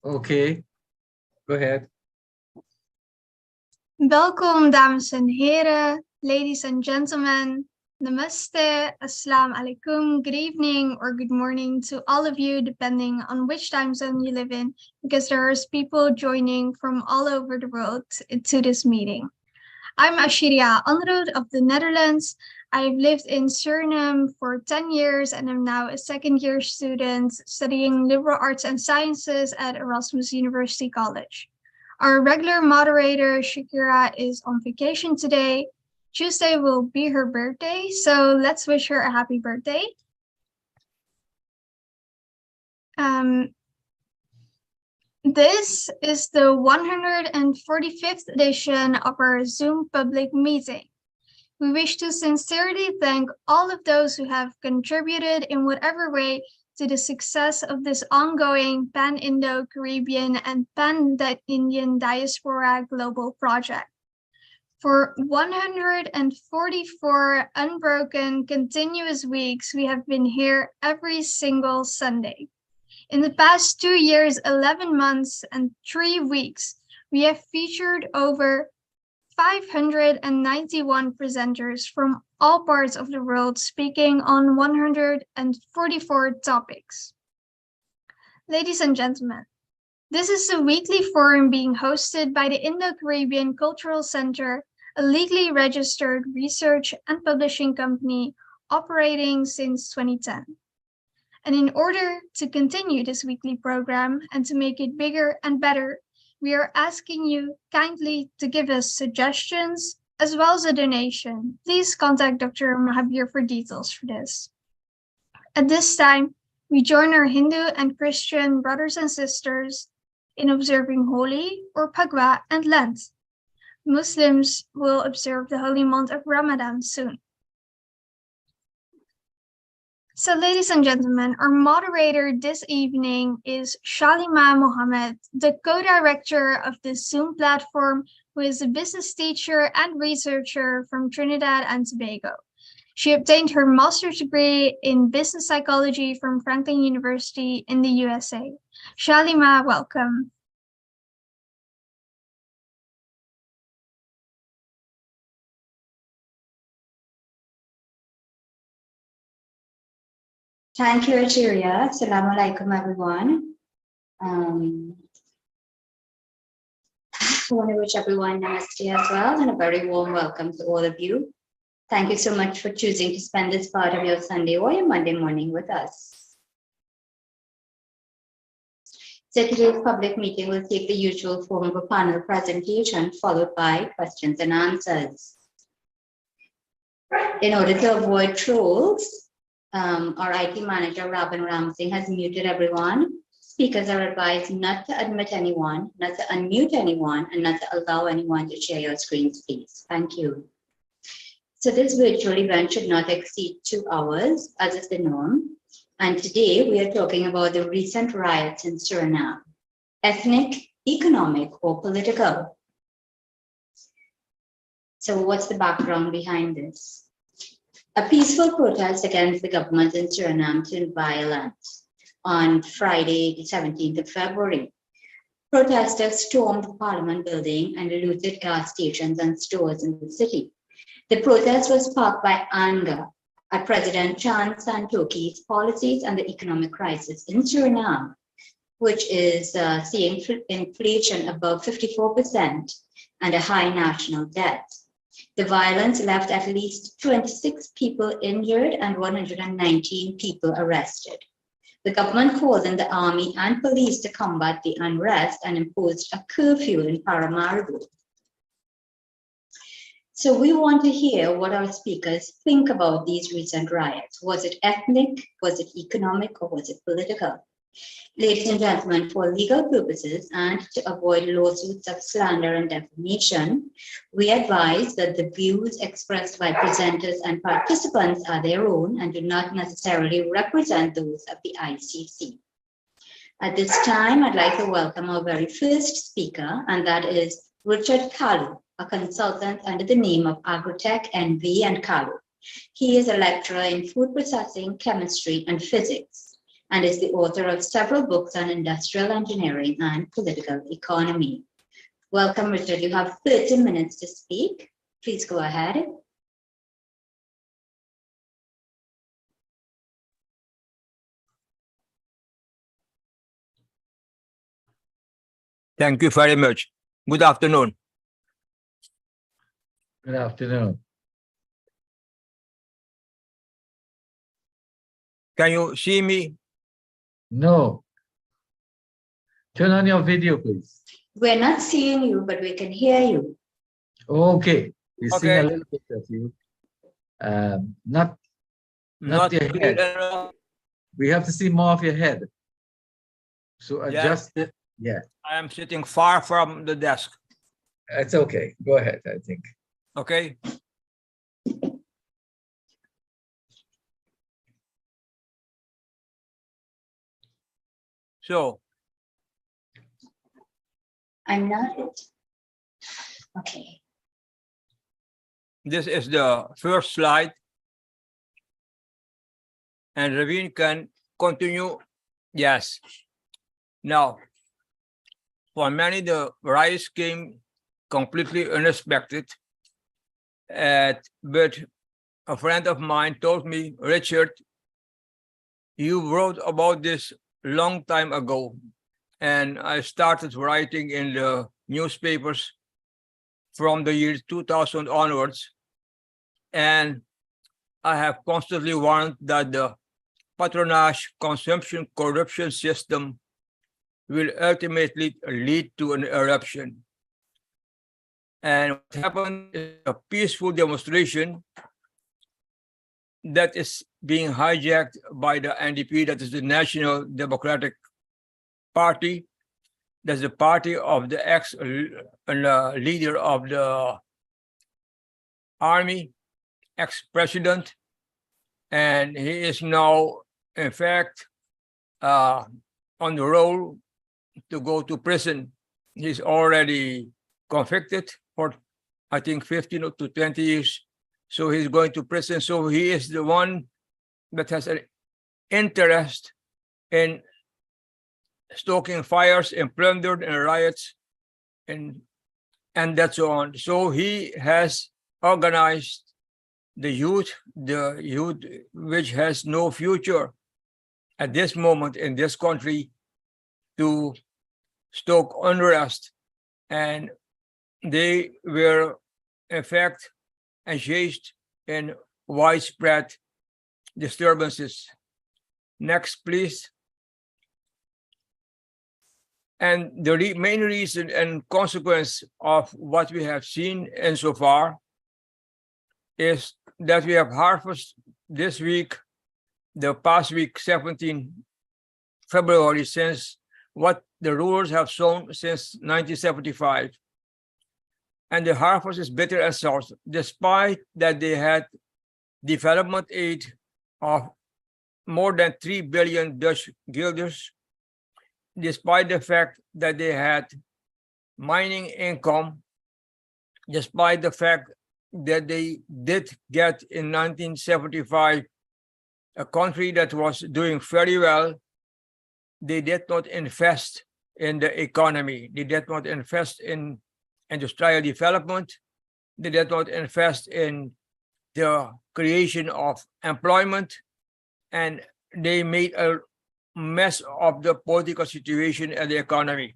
Okay, go ahead. Welkom, dames en heren, ladies and gentlemen. Namaste, assalamu alaikum, good evening or good morning to all of you, depending on which time zone you live in, because there are people joining from all over the world to this meeting. I'm Ashiria Onrood of the Netherlands. I've lived in Suriname for 10 years and I'm now a second-year student studying liberal arts and sciences at Erasmus University College. Our regular moderator, Shakira, is on vacation today. Tuesday will be her birthday, so let's wish her a happy birthday. This is the 145th edition of our Zoom public meeting. We wish to sincerely thank all of those who have contributed in whatever way to the success of this ongoing Pan-Indo-Caribbean and Pan-Indian Diaspora Global Project. For 144 unbroken, continuous weeks, we have been here every single Sunday. In the past 2 years, 11 months, and 3 weeks, we have featured over 591 presenters from all parts of the world speaking on 144 topics. Ladies and gentlemen, this is a weekly forum being hosted by the Indo-Caribbean Cultural Center, a legally registered research and publishing company operating since 2010. And in order to continue this weekly program and to make it bigger and better, we are asking you kindly to give us suggestions as well as a donation. Please contact Dr. Mahabir for details for this. At this time, we join our Hindu and Christian brothers and sisters in observing Holi or Phagwa and Lent. Muslims will observe the holy month of Ramadan soon. So, ladies and gentlemen, our moderator this evening is Shalima Mohammed, the co-director of the Zoom platform, who is a business teacher and researcher from Trinidad and Tobago. She obtained her master's degree in business psychology from Franklin University in the USA. Shalima, welcome. Thank you, Ashiria. Assalamu alaikum, everyone. I want to wish everyone namaste as well, and a very warm welcome to all of you. Thank you so much for choosing to spend this part of your Sunday or your Monday morning with us. So today's public meeting will take the usual form of a panel presentation followed by questions and answers. In order to avoid trolls, our IT manager, Robin Ramsey, has muted everyone. Speakers are advised not to admit anyone, not to unmute anyone, and not to allow anyone to share your screens, please. Thank you. So this virtual event should not exceed 2 hours, as is the norm. And today we are talking about the recent riots in Suriname, ethnic, economic, or political. So what's the background behind this? A peaceful protest against the government in Suriname turned violent on Friday, the 17th of February. Protesters stormed the Parliament building and looted gas stations and stores in the city. The protest was sparked by anger at President Chan Santoki's policies and the economic crisis in Suriname, which is seeing inflation above 54% and a high national debt. The violence left at least 26 people injured and 119 people arrested. The government called in the army and police to combat the unrest and imposed a curfew in Paramaribo. So we want to hear what our speakers think about these recent riots. Was it ethnic, was it economic, or was it political? Ladies and gentlemen, for legal purposes and to avoid lawsuits of slander and defamation, we advise that the views expressed by presenters and participants are their own and do not necessarily represent those of the ICC. At this time, I'd like to welcome our very first speaker, and that is Richard Kalu, a consultant under the name of Agrotech NV and Kalu. He is a lecturer in food processing, chemistry, and physics, and is the author of several books on industrial engineering and political economy. Welcome, Richard. You have 30 minutes to speak. Please go ahead. Thank you very much. Good afternoon. Good afternoon. Can you see me? No. Turn on your video, please. We're not seeing you, but we can hear you. Okay. We're seeing a Okay. little bit of you. Not Not your clear head. enough. We have to see more of your head. So Yeah. adjust it. Yeah, I am sitting far from the desk. that's okay. Go ahead, I think. Okay. So I'm not. Okay. this is the first slide. And Raveen can continue. Yes. Now, for many, the rise came completely unexpected. But a friend of mine told me, Richard, you wrote about this long time ago. And I started writing in the newspapers from the year 2000 onwards. And I have constantly warned that the patronage, consumption, corruption system will ultimately lead to an eruption. And what happened is a peaceful demonstration that is being hijacked by the NDP, that is the National Democratic Party. That's the party of the ex-leader of the army, ex-president. And he is now, in fact, on the roll to go to prison. He's already convicted for, I think, 15 to 20 years. So he's going to prison. So he is the one that has an interest in stoking fires and plunder and riots and that's so on. So he has organized the youth which has no future at this moment in this country, to stoke unrest. And they were, in fact, engaged in widespread disturbances. Next, please. And the main reason and consequence of what we have seen insofar is that we have harvested this week, the past week, 17 February, since what the rulers have sown since 1975. And the harvest is bitter and sour, despite that they had development aid of more than 3 billion Dutch guilders, despite the fact that they had mining income, despite the fact that they did get in 1975 a country that was doing very well. They did not invest in the economy. They did not invest in industrial development. They did not invest in the creation of employment. And they made a mess of the political situation and the economy.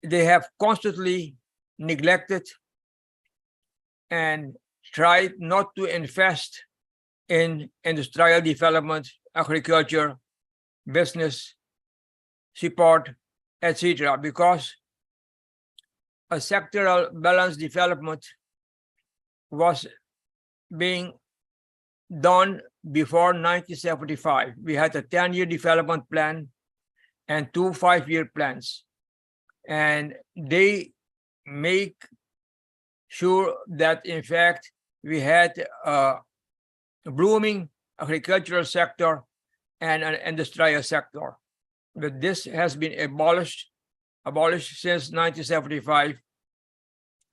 They have constantly neglected and tried not to invest in industrial development, agriculture, business, support, etc., because a sectoral balanced development was being done before 1975. We had a 10-year development plan and 2 5-year plans. And they make sure that, in fact, we had a blooming agricultural sector and an industrial sector. But this has been abolished since 1975.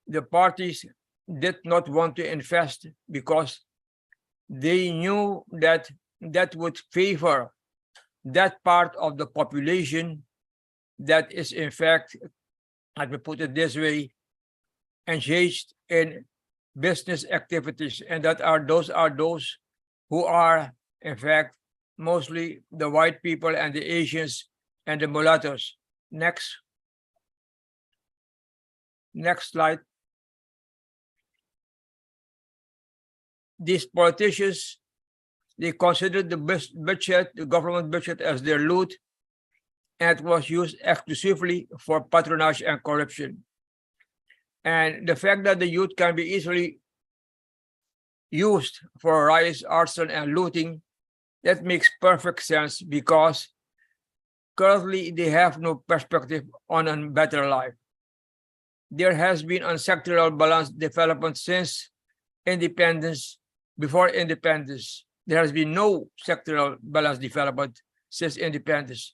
The parties did not want to invest because they knew that that would favor that part of the population that is in fact, let me put it this way, engaged in business activities, and those are those who are in fact mostly the white people and the Asians and the mulattoes. Next slide. These politicians, they considered the budget, the government budget, as their loot, and it was used exclusively for patronage and corruption. And the fact that the youth can be easily used for riots, arson, and looting, that makes perfect sense, because currently they have no perspective on a better life. There has been unsectoral balanced development since independence. Before independence, there has been no sectoral balanced development since independence.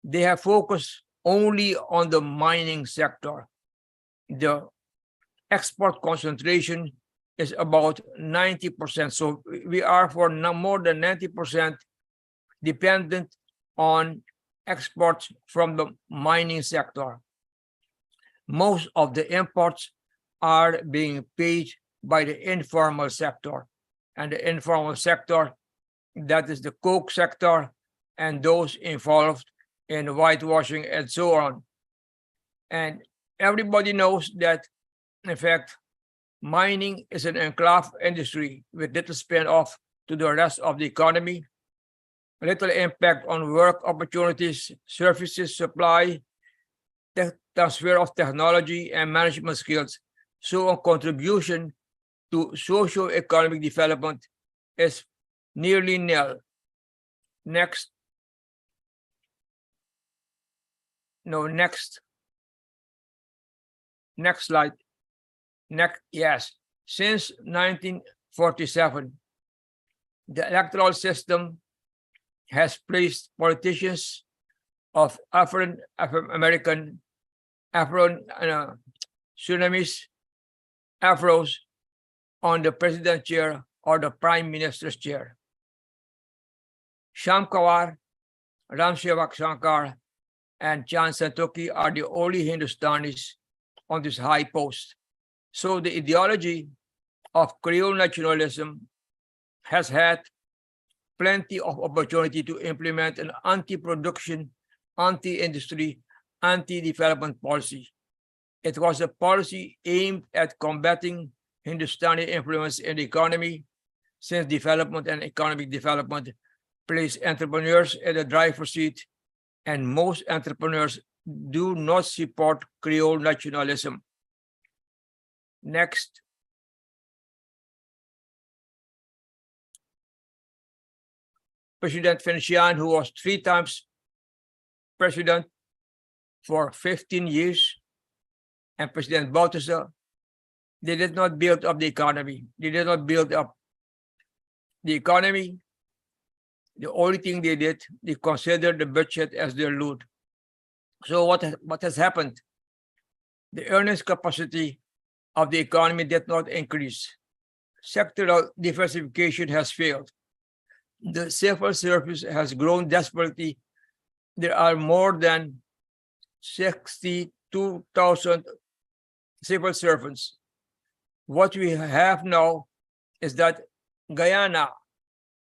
They have focused only on the mining sector. The export concentration is about 90%. So we are for more than 90% dependent on exports from the mining sector. Most of the imports are being paid by the informal sector. And the informal sector, that is the coke sector and those involved in whitewashing and so on. And everybody knows that, in fact, mining is an enclave industry with little spin-off to the rest of the economy, little impact on work opportunities, services supply, the transfer of technology and management skills. So a contribution to socio-economic development is nearly nil. Next. Next slide. Yes. Since 1947, the electoral system has placed politicians of Afro-American, Surinamese, Afros on the president chair or the prime minister's chair. Sham Kawar, Ram Sevak Shankar, and Chan Santoki are the only Hindustanis on this high post. So the ideology of Creole nationalism has had plenty of opportunity to implement an anti-production, anti-industry, anti-development policy. It was a policy aimed at combating Hindustani influence in the economy, since development and economic development place entrepreneurs in the driver's seat, and most entrepreneurs do not support Creole nationalism. Next. President Felician, who was 3 times president for 15 years, and President Bouterse, they did not build up the economy. They did not build up the economy. The only thing they did, they considered the budget as their loot. So what has happened? The earnings capacity of the economy did not increase. Sectoral diversification has failed. The civil service has grown desperately. There are more than 62,000 civil servants. What we have now is that Guyana,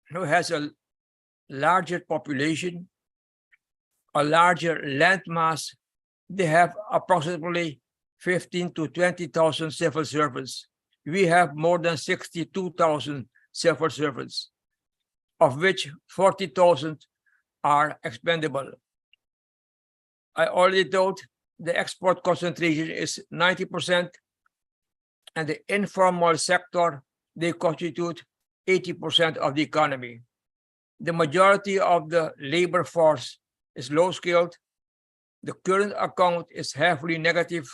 who has a larger population, a larger land mass, they have approximately 15 to 20,000 civil servants. We have more than 62,000 civil servants, of which 40,000 are expendable. I already told the export concentration is 90%, and the informal sector, they constitute 80% of the economy. The majority of the labor force is low-skilled. The current account is heavily negative,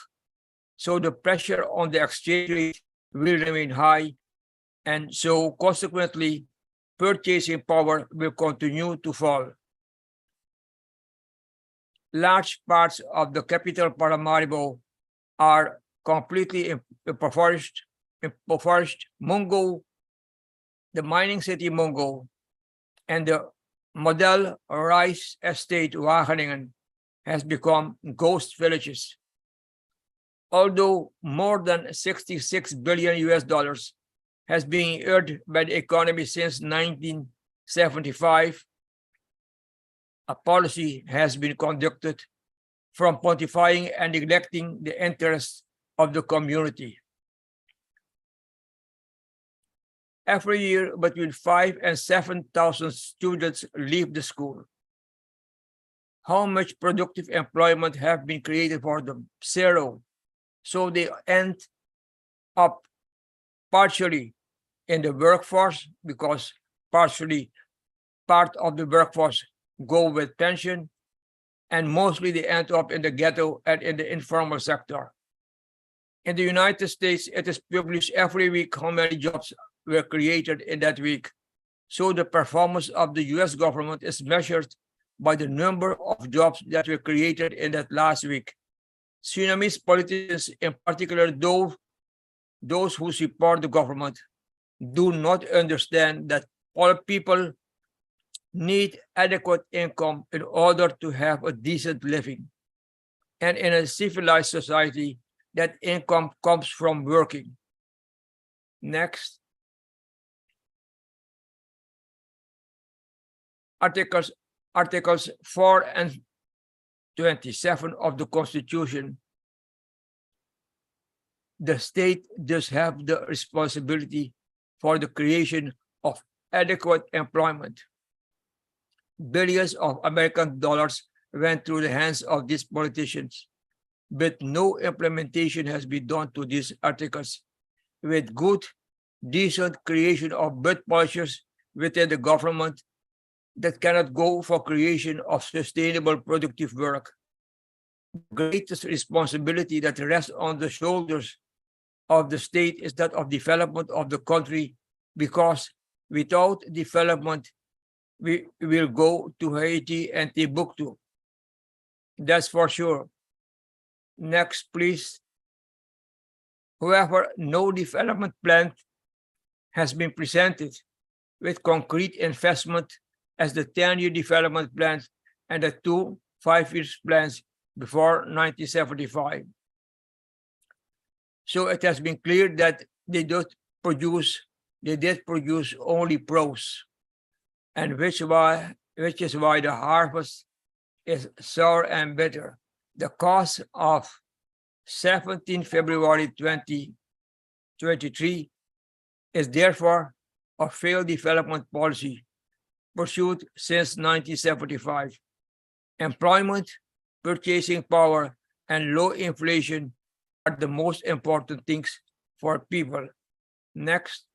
so the pressure on the exchange rate will remain high, and so consequently, purchasing power will continue to fall. Large parts of the capital Paramaribo are completely impoverished. Mungo, the mining city Mungo, and the model rice estate Wageningen has become ghost villages. Although more than 66 billion US dollars has been earned by the economy since 1975, a policy has been conducted from pontifying and neglecting the interests of the community. Every year, between 5,000 and 7,000 students leave the school. How much productive employment have been created for them? Zero. So they end up partially in the workforce because partially part of the workforce go with pension, and mostly they end up in the ghetto and in the informal sector. In the United States, it is published every week how many jobs were created in that week. So the performance of the US government is measured by the number of jobs that were created in that last week. Surinamese politicians, in particular those who support the government, do not understand that all people need adequate income in order to have a decent living. And in a civilized society, that income comes from working. Next. Articles 4 and 27 of the Constitution. The state does have the responsibility for the creation of adequate employment. Billions of American dollars went through the hands of these politicians, but no implementation has been done to these articles. With good, decent creation of butt polishers within the government that cannot go for creation of sustainable productive work. The greatest responsibility that rests on the shoulders of the state is that of development of the country, because without development, we will go to Haiti and Timbuktu. That's for sure. Next, please. However, no development plan has been presented with concrete investment as the 10-year development plans and the 2 5-year plans before 1975. So it has been clear that they did produce only prose, and which is why the harvest is sour and bitter. The cause of 17 February 2023 is therefore a failed development policy pursued since 1975. Employment, purchasing power, and low inflation are the most important things for people. Next.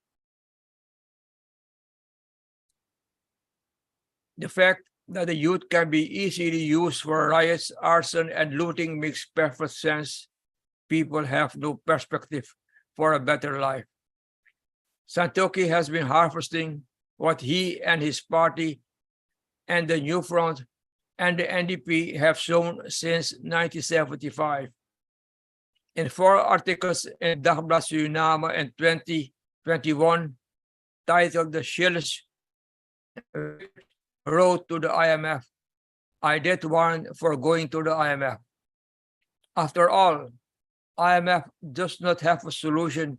The fact that the youth can be easily used for riots, arson, and looting makes perfect sense. People have no perspective for a better life. Santokhi has been harvesting what he and his party and the New Front and the NDP have shown since 1975. In 4 articles in Dagblad Suriname in 2021, titled "The Shills Wrote to the IMF, I did warn for going to the IMF. After all, IMF does not have a solution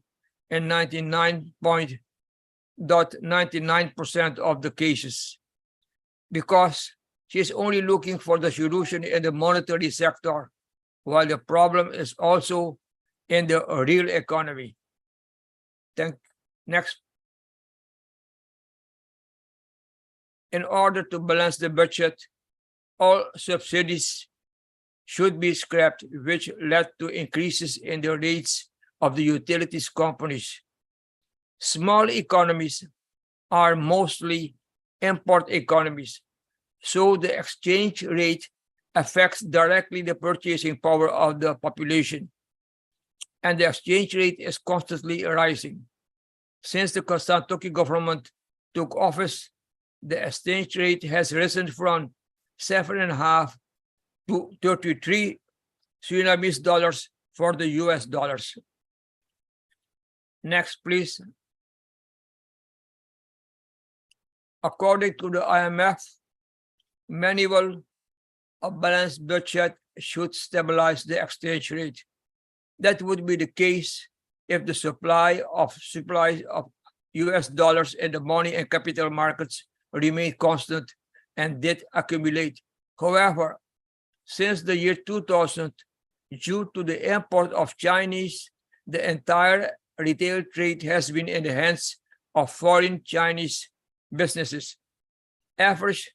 in 99.99% of the cases, because she is only looking for the solution in the monetary sector, while the problem is also in the real economy. Next. In order to balance the budget, all subsidies should be scrapped, which led to increases in the rates of the utilities companies. Small economies are mostly import economies, so the exchange rate affects directly the purchasing power of the population, and the exchange rate is constantly rising. Since the Santokhi government took office, the exchange rate has risen from 7.5 to 33 Surinamese dollars for the US dollars. Next, please. According to the IMF, manual, a balanced budget should stabilize the exchange rate. That would be the case if the supply of US dollars in the money and capital markets remained constant and did accumulate. However, since the year 2000, due to the import of Chinese, the entire retail trade has been in the hands of foreign Chinese businesses. Efforts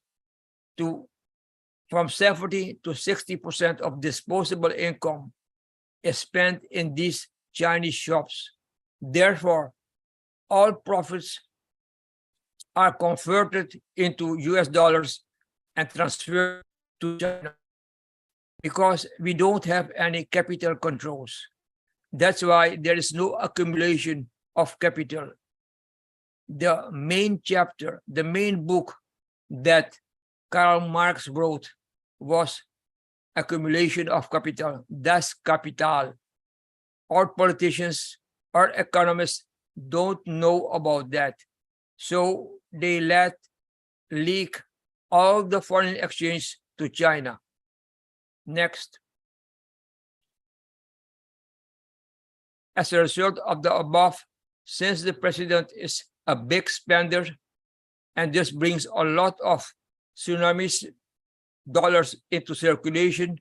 from 70 to 60% of disposable income is spent in these Chinese shops. Therefore, all profits are converted into US dollars and transferred to China because we don't have any capital controls. That's why there is no accumulation of capital. The main chapter, the main book that Karl Marx wrote was accumulation of capital, das Kapital. Our politicians, our economists don't know about that. So they let leak all the foreign exchange to China. Next. As a result of the above, since the president is a big spender and this brings a lot of Surinamese dollars into circulation,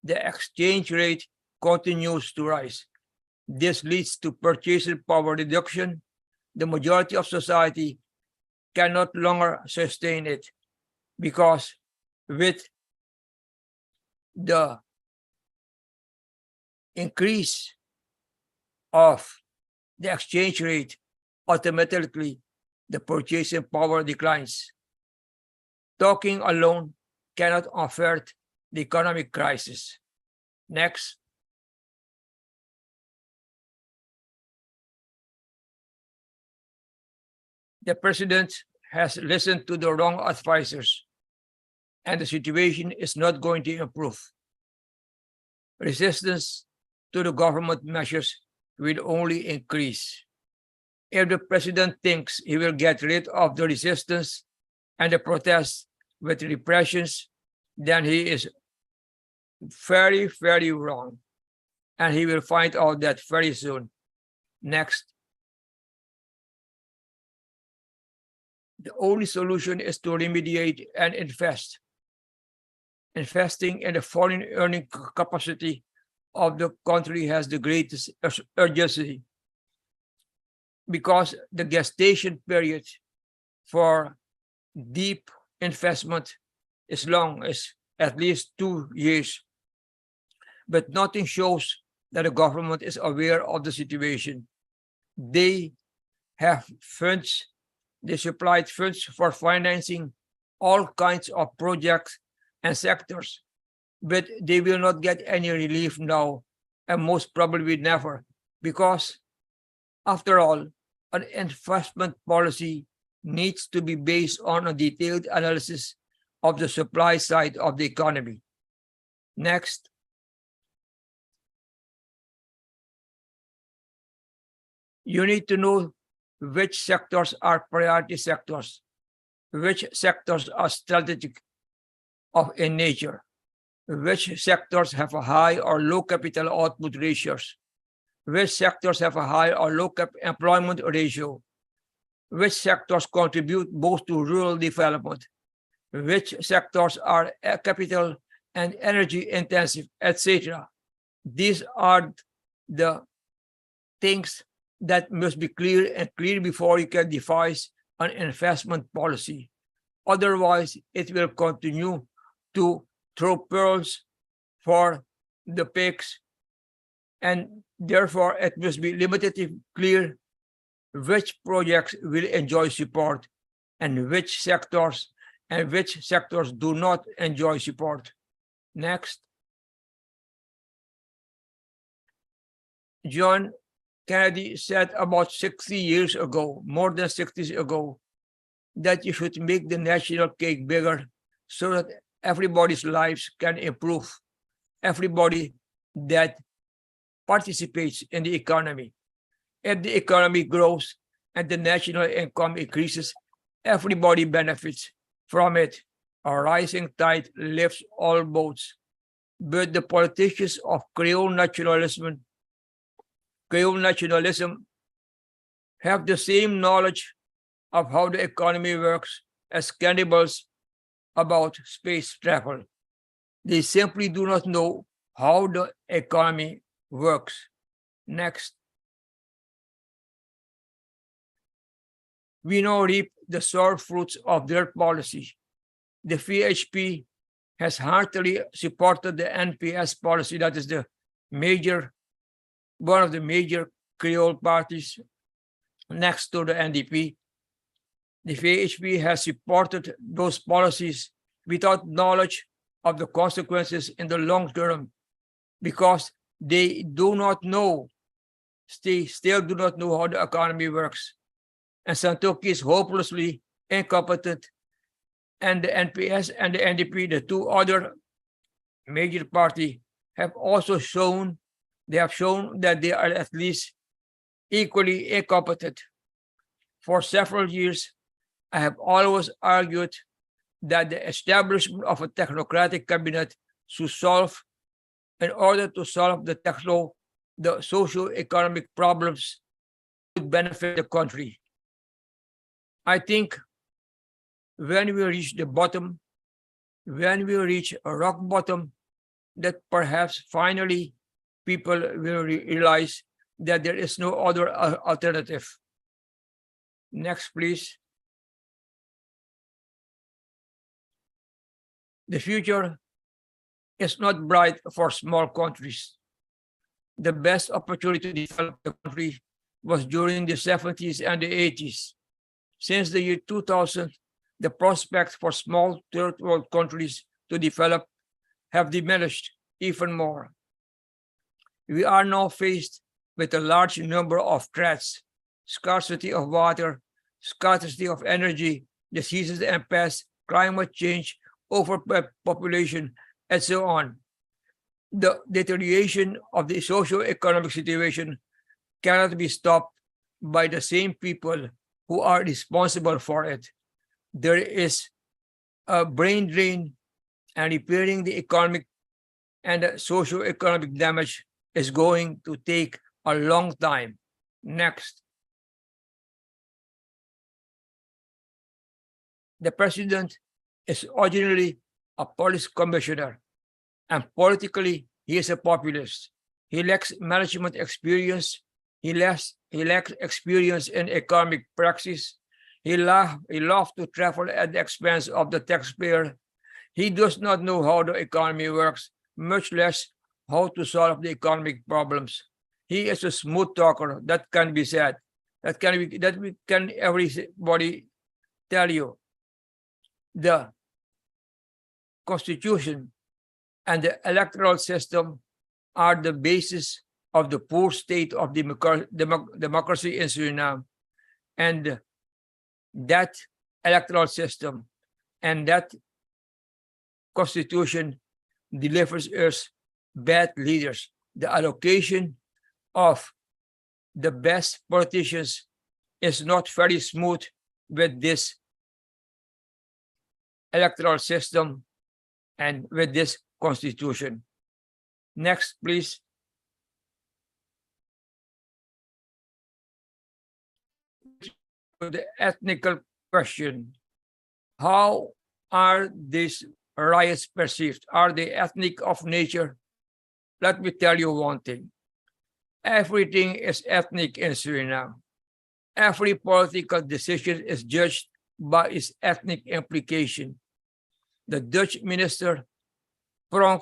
the exchange rate continues to rise. This leads to purchasing power reduction. The majority of society cannot longer sustain it because with the increase of the exchange rate, automatically the purchasing power declines. Talking alone cannot avert the economic crisis. Next. The president has listened to the wrong advisors, and the situation is not going to improve. Resistance to the government measures will only increase. If the president thinks he will get rid of the resistance and the protests with repressions, then he is very, very wrong. And he will find out that very soon. Next. The only solution is to remediate and invest. Investing in the foreign earning capacity of the country has the greatest urgency because the gestation period for deep investment is long, as at least 2 years. But nothing shows that the government is aware of the situation. They have funds, they supplied funds for financing all kinds of projects and sectors, but they will not get any relief now, and most probably never, because after all, an investment policy needs to be based on a detailed analysis of the supply side of the economy. Next. You need to know which sectors are priority sectors, which sectors are strategic in nature, which sectors have a high or low capital output ratios, which sectors have a high or low employment ratio, which sectors contribute both to rural development, which sectors are capital and energy intensive, etc. These are the things that must be clear and clear before you can devise an investment policy. Otherwise, it will continue to throw pearls for the pigs, and therefore it must be limited, clear which projects will enjoy support and which sectors do not enjoy support. Next. John Kennedy said about 60 years ago, more than 60 years ago, that you should make the national cake bigger so that everybody's lives can improve, everybody that participates in the economy. If the economy grows and the national income increases, everybody benefits from it. A rising tide lifts all boats, but the politicians of Creole nationalism have the same knowledge of how the economy works as cannibals about space travel. They simply do not know how the economy works. Next. We now reap the sour fruits of their policy. The VHP has heartily supported the NPS policy, that is one of the major Creole parties next to the NDP. The VHP has supported those policies without knowledge of the consequences in the long term because they do not know, they still do not know how the economy works. And Santoki is hopelessly incompetent, and the NPS and the NDP, the two other major parties, have also shown that they are at least equally incompetent. For several years, I have always argued that the establishment of a technocratic cabinet in order to solve the socio-economic problems would benefit the country. I think when we reach the bottom, when we reach a rock bottom, that perhaps finally people will realize that there is no other alternative. Next, please. The future is not bright for small countries. The best opportunity to develop the country was during the 70s and the 80s. Since the year 2000, the prospects for small third world countries to develop have diminished even more. We are now faced with a large number of threats: scarcity of water, scarcity of energy, diseases and pests, climate change, overpopulation, and so on. The deterioration of the socio-economic situation cannot be stopped by the same people who are responsible for it. There is a brain drain, and repairing the economic and the socio-economic damage is going to take a long time. Next. The president is originally a police commissioner, and politically he is a populist. He lacks management experience. He lacks experience in economic practice. He loves to travel at the expense of the taxpayer. He does not know how the economy works, much less how to solve the economic problems. He is a smooth talker, that can be said. That can everybody tell you. The Constitution and the electoral system are the basis of the poor state of democracy in Suriname. And that electoral system and that Constitution delivers us bad leaders. The allocation of the best politicians is not very smooth with this electoral system and with this Constitution. Next, please. The ethnical question. How are these riots perceived? Are they ethnic of nature? Let me tell you one thing. Everything is ethnic in Suriname. Every political decision is judged by its ethnic implication. The Dutch minister, Pronk,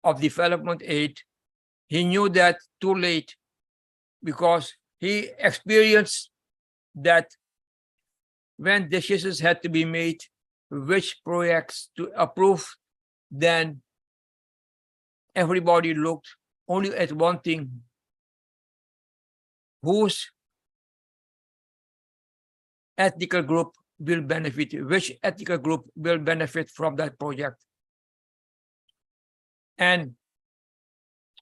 of Development Aid, he knew that too late because he experienced that when decisions had to be made, which projects to approve, then everybody looked only at one thing: whose ethnical group will benefit, which ethnical group will benefit from that project. And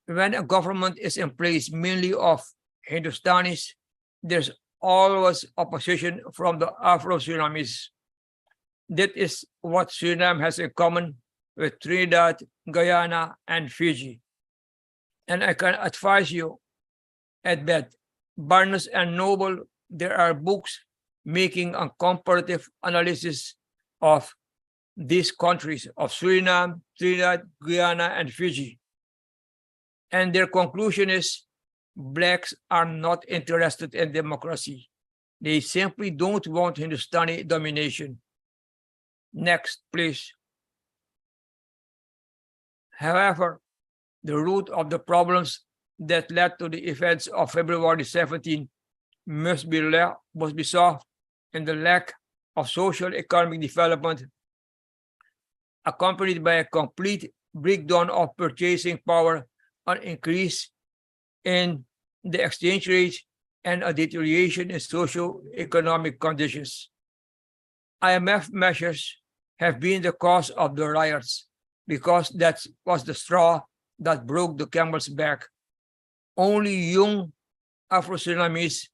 when a government is in place mainly of Hindustanis, there's always opposition from the Afro-Surinamese. That is what Suriname has in common with Trinidad, Guyana, and Fiji. And I can advise you at that Barnes and Noble, there are books making a comparative analysis of these countries of Suriname, Trinidad, Guyana, and Fiji. And their conclusion is blacks are not interested in democracy. They simply don't want Hindustani domination. Next, please. However, the root of the problems that led to the events of February 17 must be solved in the lack of social economic development, accompanied by a complete breakdown of purchasing power, an increase in the exchange rate, and a deterioration in socio-economic conditions. IMF measures have been the cause of the riots because that was the straw that broke the camel's back. Only young Afro-Surinamese,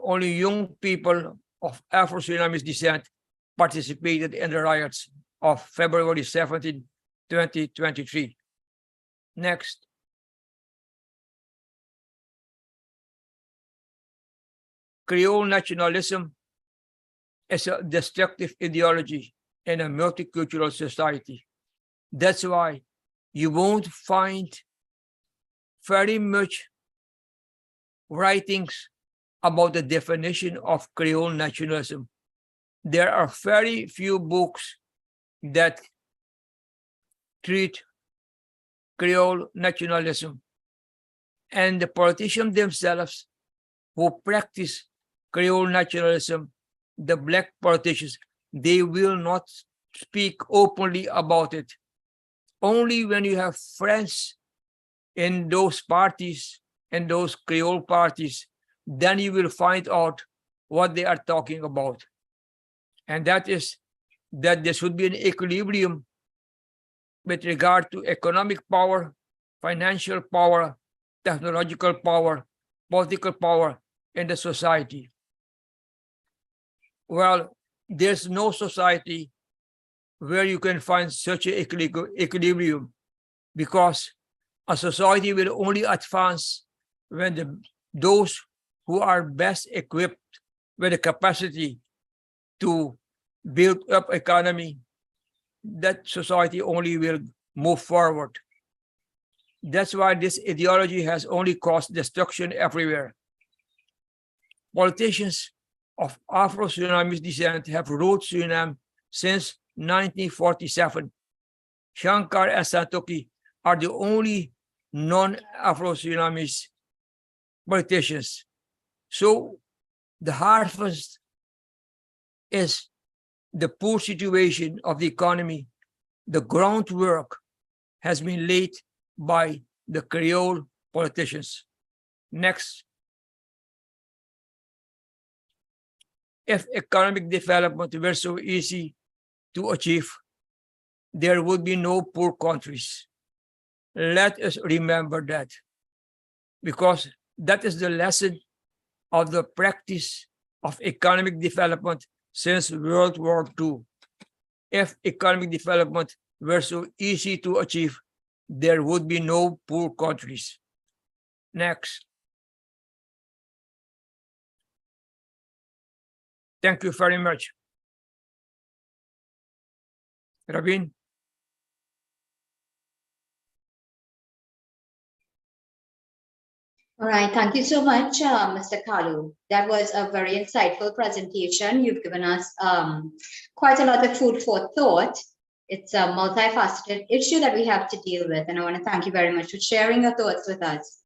only young people of Afro-Surinamese descent participated in the riots of February 17, 2023. Next. Creole nationalism is a destructive ideology in a multicultural society. That's why you won't find very much writings about the definition of Creole nationalism. There are very few books that treat Creole nationalism. And the politicians themselves who practice Creole nationalism, the black politicians, they will not speak openly about it. Only when you have friends in those parties, in those Creole parties, then you will find out what they are talking about. And that is that there should be an equilibrium with regard to economic power, financial power, technological power, political power in the society. Well, there's no society where you can find such an equilibrium, because a society will only advance when those who are best equipped with the capacity to build up economy, that society only will move forward. That's why this ideology has only caused destruction everywhere. Politicians of Afro-Surinamese descent have ruled Suriname since 1947. Shankar and Santokhi are the only non-Afro-Surinamese politicians. So the harvest is the poor situation of the economy. The groundwork has been laid by the Creole politicians. Next. If economic development were so easy to achieve, there would be no poor countries. Let us remember that, because that is the lesson of the practice of economic development since World War II. If economic development were so easy to achieve, there would be no poor countries. Next. Thank you very much. Rabin? All right, thank you so much, Mr. Kalu. That was a very insightful presentation. You've given us quite a lot of food for thought. It's a multifaceted issue that we have to deal with, and I want to thank you very much for sharing your thoughts with us.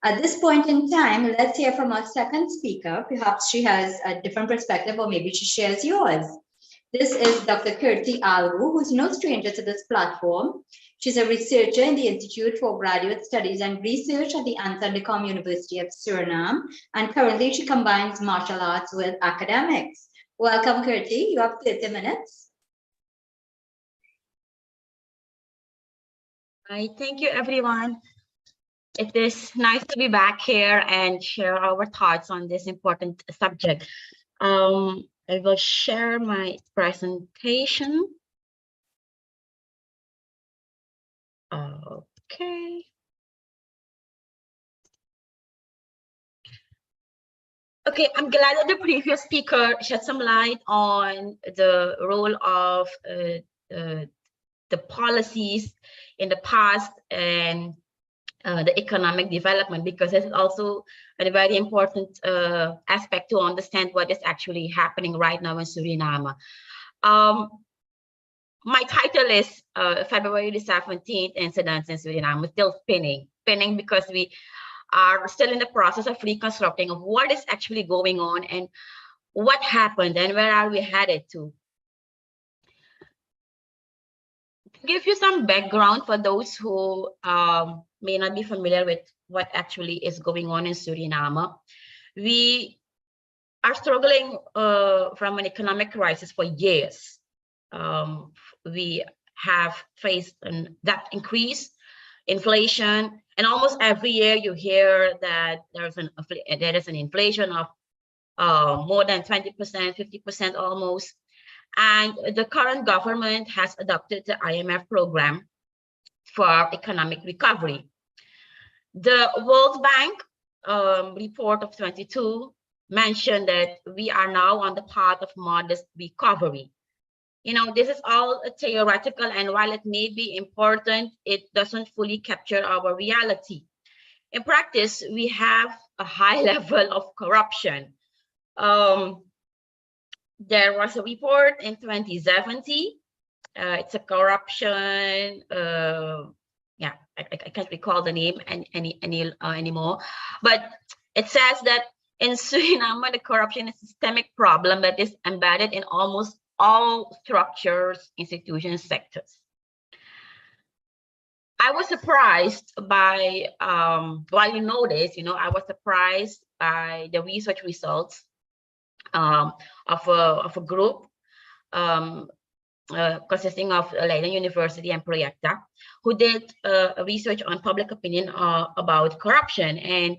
At this point in time, let's hear from our second speaker. Perhaps she has a different perspective, or maybe she shares yours. This is Dr. Kirti Algu, who's no stranger to this platform. She's a researcher in the Institute for Graduate Studies and Research at the Antandicom University of Suriname, and currently she combines martial arts with academics. Welcome, Kirti. You have 30 minutes. Hi, thank you, everyone. It is nice to be back here and share our thoughts on this important subject. I will share my presentation. Okay. Okay, I'm glad that the previous speaker shed some light on the role of the policies in the past and the economic development, because this is also a very important aspect to understand what is actually happening right now in Suriname. My title is February the 17th Incidents in Suriname, still spinning because we are still in the process of reconstructing of what is actually going on and what happened and where are we headed to. To give you some background for those who may not be familiar with what actually is going on in Suriname, we are struggling from an economic crisis for years. We have faced that increase, inflation, and almost every year you hear that there is an inflation of more than 20%, 50% almost. And the current government has adopted the IMF program for economic recovery. The World Bank report of 22 mentioned that we are now on the path of modest recovery. You know, this is all theoretical, and while it may be important, it doesn't fully capture our reality. In practice, we have a high level of corruption. There was a report in 2017. It's a corruption. Yeah, I can't recall the name anymore, but it says that in Suriname, the corruption is a systemic problem that is embedded in almost all structures, institutions, sectors. I was surprised by, while you know this, I was surprised by the research results of a group consisting of Leiden University and Proyecta, who did research on public opinion about corruption. And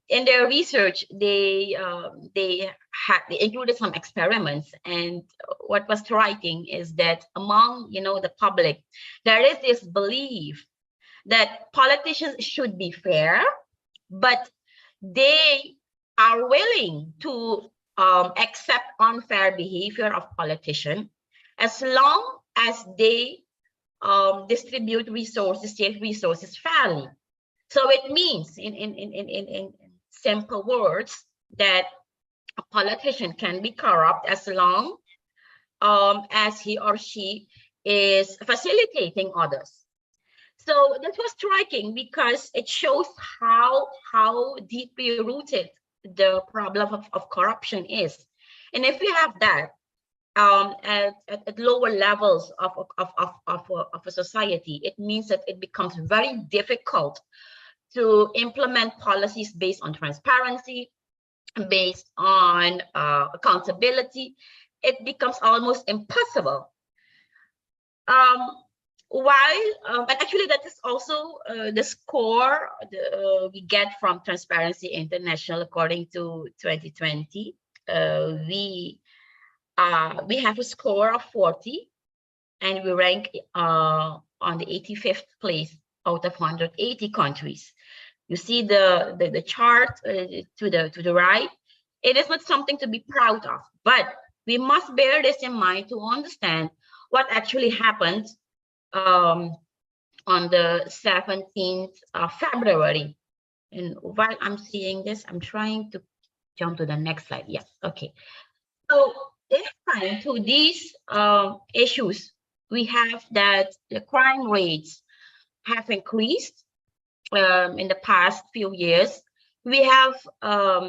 in their research, they included some experiments, and what was striking is that among the public, there is this belief that politicians should be fair, but they are willing to accept unfair behavior of politicians as long as they distribute resources, state resources fairly. So it means, in simple words, that a politician can be corrupt as long as he or she is facilitating others. So that was striking because it shows how deeply rooted the problem of corruption is. And if we have that at lower levels of a society, it means that it becomes very difficult to implement policies based on transparency, based on accountability. It becomes almost impossible. And actually that is also the score we get from Transparency International. According to 2020, we have a score of 40, and we rank on the 85th place out of 180 countries. You see the chart to the right. It is not something to be proud of, but we must bear this in mind to understand what actually happened on the 17th of February. And while I'm seeing this, I'm trying to jump to the next slide. Yes, okay. So in time to these issues, we have that the crime rates have increased in the past few years. We have a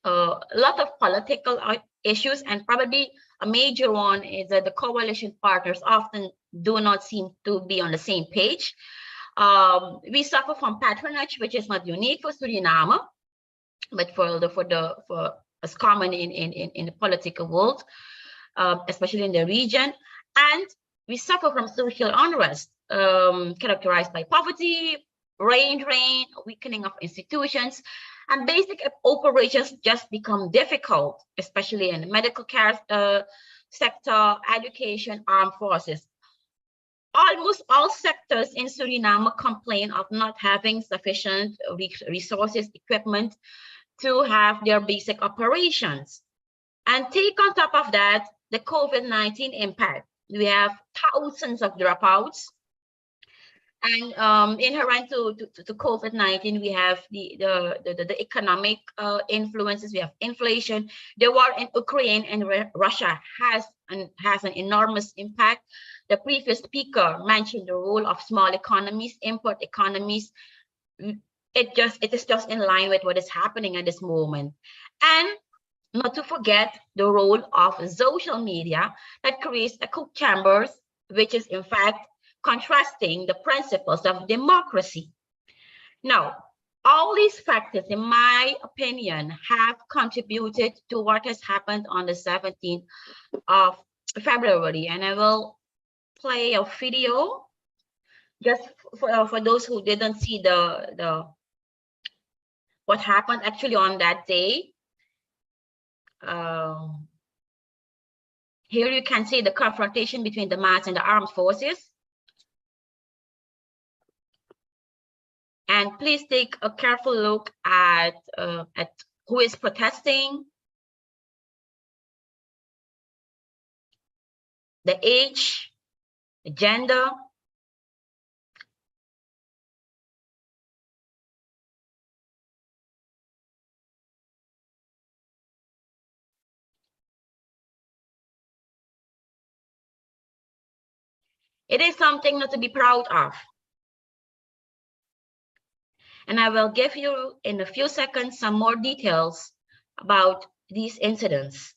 lot of political issues, and probably a major one is that the coalition partners often do not seem to be on the same page. We suffer from patronage, which is not unique for Suriname, but for as common in the political world, especially in the region. And we suffer from social unrest characterized by poverty, brain drain, weakening of institutions, And basic operations just become difficult, especially in the medical care sector, education, armed forces. Almost all sectors in Suriname complain of not having sufficient resources, equipment to have their basic operations. And take on top of that, the COVID-19 impact. We have thousands of dropouts. And inherent to COVID-19, we have the economic influences. We have inflation. The war in Ukraine and Russia has an enormous impact. The previous speaker mentioned the role of small economies, import economies. It is just in line with what is happening at this moment. And not to forget the role of social media that creates echo chambers, which is in fact contrasting the principles of democracy. Now, all these factors, in my opinion, have contributed to what has happened on the 17th of February. And I will play a video just for those who didn't see what happened actually on that day. Here you can see the confrontation between the mass and the armed forces. And please take a careful look at who is protesting, the age, the gender. It is something not to be proud of. And I will give you in a few seconds some more details about these incidents.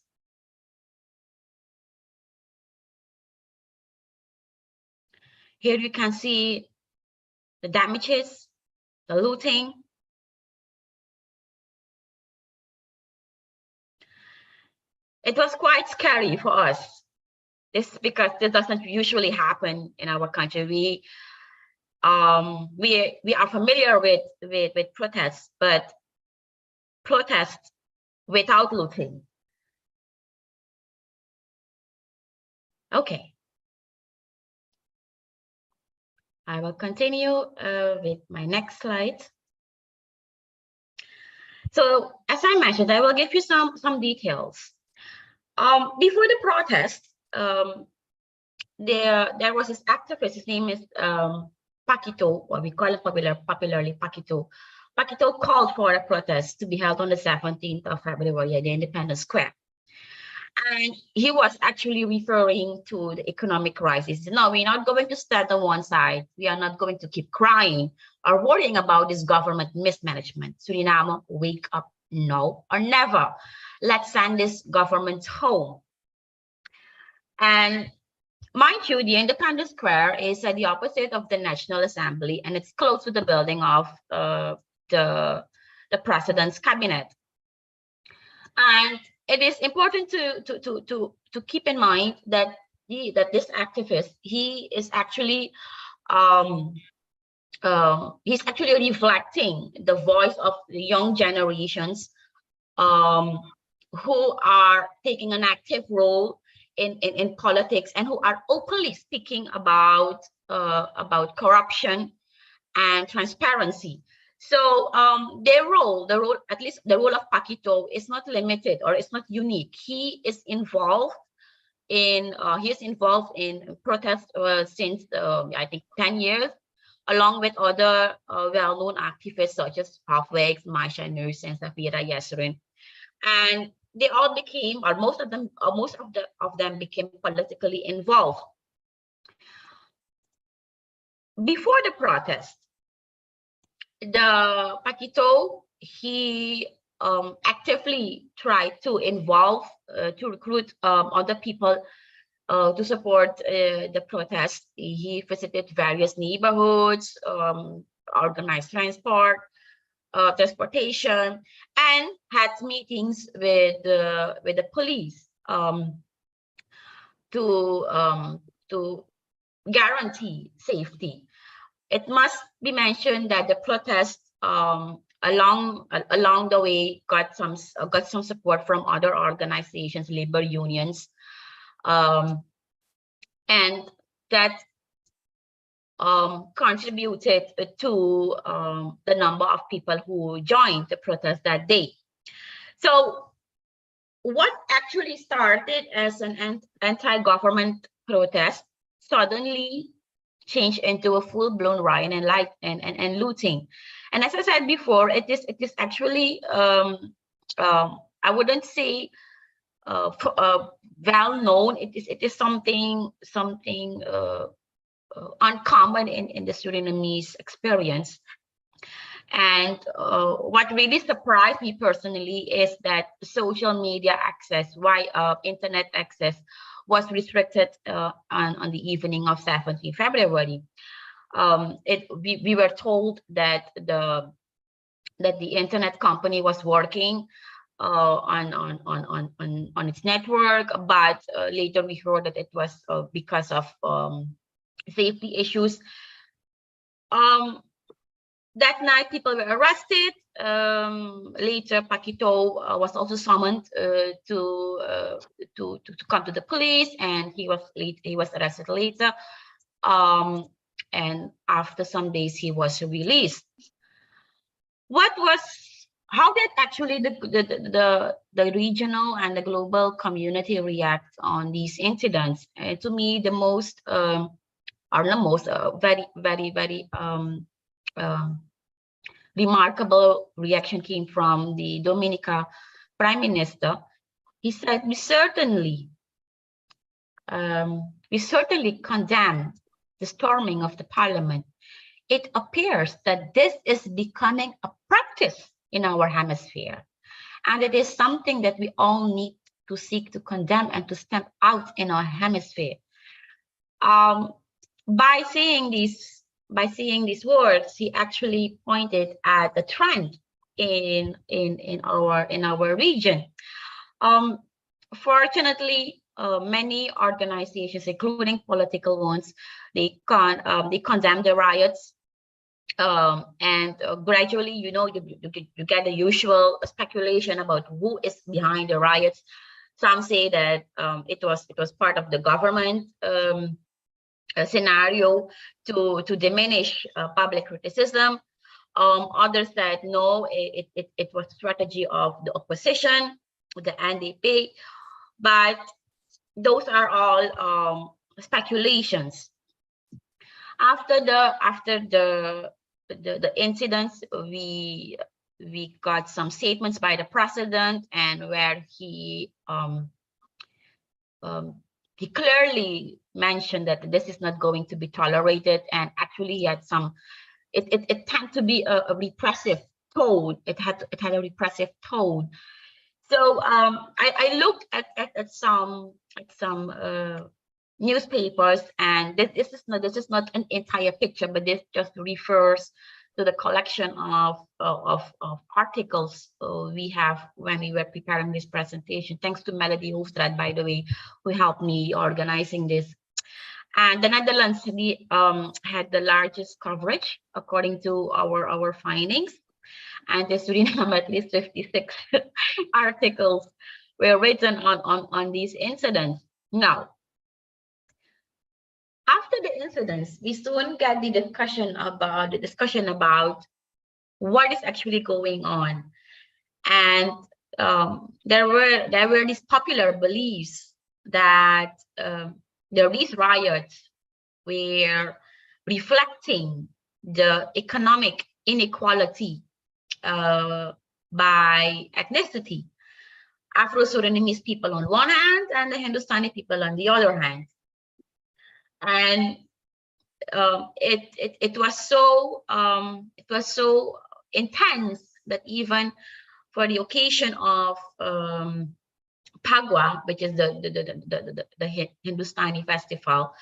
Here you can see the damages, the looting. It was quite scary for us. This because this doesn't usually happen in our country. We are familiar with protests, but protests without looting. Okay. I will continue with my next slide. So as I mentioned, I will give you some details. Before the protest, there was this activist. His name is Paquito, or we call it popularly Paquito. Paquito called for a protest to be held on the 17th of February at the Independence Square. And he was actually referring to the economic crisis. No, we're not going to stand on one side. We are not going to keep crying or worrying about this government mismanagement. Suriname, wake up now or never. Let's send this government home. And mind you, the Independence Square is at the opposite of the National Assembly, and it's close to the building of the president's cabinet. And it is important to keep in mind that this activist, he is actually he's actually reflecting the voice of the young generations who are taking an active role in politics and who are openly speaking about corruption and transparency. So their role, at least the role of Paquito, is not limited or it's not unique. He is involved in protests since I think 10 years, along with other well-known activists such as Halfways, Maisha Nurse, and Safira Yasrin. And they all became, or most of them became politically involved. Before the protest, the Paquito, he actively tried to involve, to recruit other people to support the protest. He visited various neighborhoods, organized transportation, and had meetings with the police to guarantee safety. It must be mentioned that the protest along the way got some support from other organizations, labor unions, and that contributed to the number of people who joined the protest that day. So what actually started as an anti-government protest suddenly changed into a full-blown riot and looting. And as I said before, it is actually I wouldn't say well known. It is something uncommon in the Surinamese experience. And what really surprised me personally is that social media access, internet access, was restricted on the evening of 17 February. We were told that the internet company was working on its network, but later we heard that it was because of safety issues. That night, people were arrested. Later, Paquito was also summoned to come to the police, and he was arrested later. And after some days, he was released. How did actually the regional and the global community react on these incidents? To me, the most very remarkable reaction came from the Dominica Prime Minister. He said, we certainly condemn the storming of the parliament. It appears that this is becoming a practice in our hemisphere, and it is something that we all need to seek to condemn and to stamp out in our hemisphere. By saying these words, he actually pointed at the trend in our region. Fortunately, many organizations, including political ones, they condemn the riots, and gradually, you get the usual speculation about who is behind the riots. Some say that it was part of the government scenario to diminish public criticism. Others said no, it was strategy of the opposition, the NDP, but those are all speculations. After the incidents, we got some statements by the president, and where he clearly mentioned that this is not going to be tolerated, and actually he had it tended to be a repressive tone. It had a repressive tone. So I looked at some newspapers, and this is not an entire picture, but this just refers to the collection of articles we have when we were preparing this presentation. Thanks to Melody Hoofstraat, by the way, who helped me organizing this. And the Netherlands had the largest coverage according to our findings, and the Suriname at least 56 articles were written on these incidents. Now, after the incidents, we soon got the discussion about what is actually going on, and there were these popular beliefs that these riots were reflecting the economic inequality by ethnicity. Afro-Surinamese people on one hand, and the Hindustani people on the other hand. And it was so intense that even for the occasion of Phagwah, which is the Hindustani festival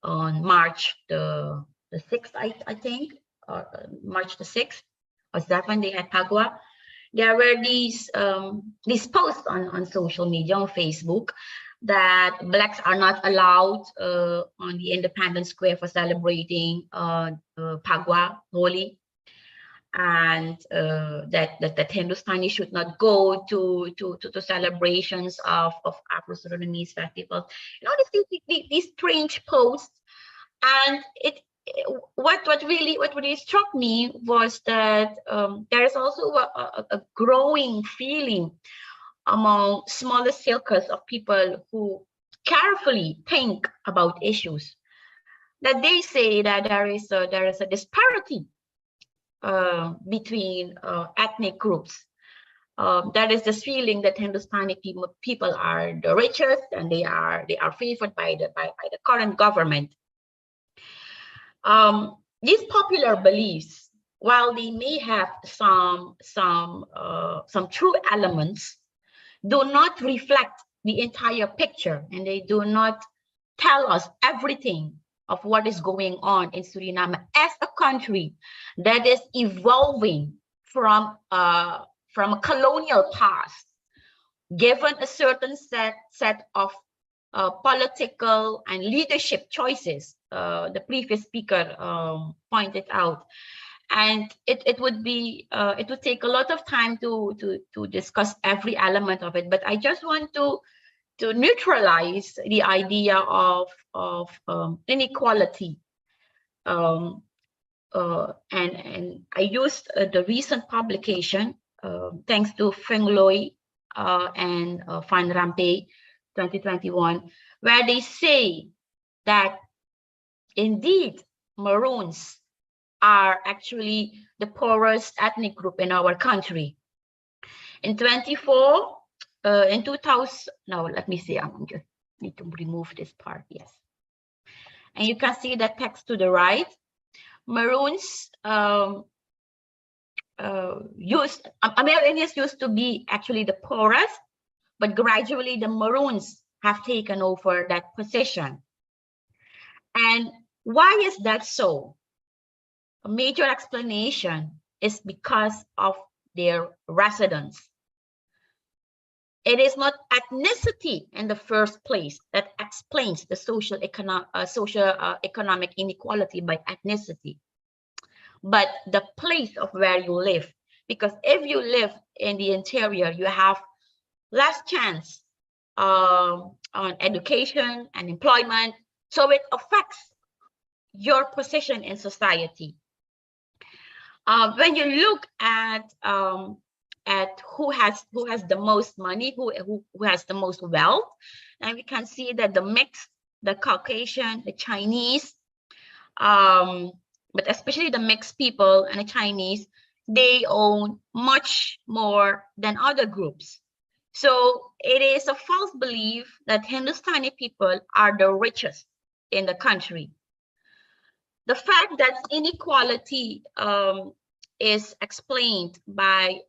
on March the 6th, I think, or March the 6th or 7th, they had Phagwah. There were these posts on social media, on Facebook, that Blacks are not allowed on the Independence Square for celebrating Phagwah, Holi. and that Hindustani should not go to celebrations of Afro-Surinamese festivals. You know, these strange posts, and what really struck me was that there is also a growing feeling among smaller circles of people who carefully think about issues, that they say that there is a disparity between ethnic groups. That is this feeling that Hindustani people are the richest, and they are favored by the current government. These popular beliefs, while they may have some true elements, do not reflect the entire picture, and they do not tell us everything of what is going on in Suriname as a country that is evolving from a colonial past, given a certain set of political and leadership choices. The previous speaker pointed out, and it would take a lot of time to discuss every element of it. But I just want to neutralize the idea of inequality, and I used the recent publication, thanks to Feng Loi and Van Rampe 2021, where they say that indeed Maroons are actually the poorest ethnic group in our country. In 2000, no, let me see, I'm just need to remove this part, yes. And you can see that text to the right. Maroons Americans used to be actually the poorest, but gradually the Maroons have taken over that position. And why is that so? A major explanation is because of their residence. It is not ethnicity in the first place that explains the economic inequality by ethnicity, but the place of where you live. Because if you live in the interior, you have less chance on education and employment, so it affects your position in society. When you look at who has the most money, who has the most wealth, and we can see that the mixed, the Caucasian, the Chinese, but especially the mixed people and the Chinese, they own much more than other groups. So it is a false belief that Hindustani people are the richest in the country. The fact that inequality is explained by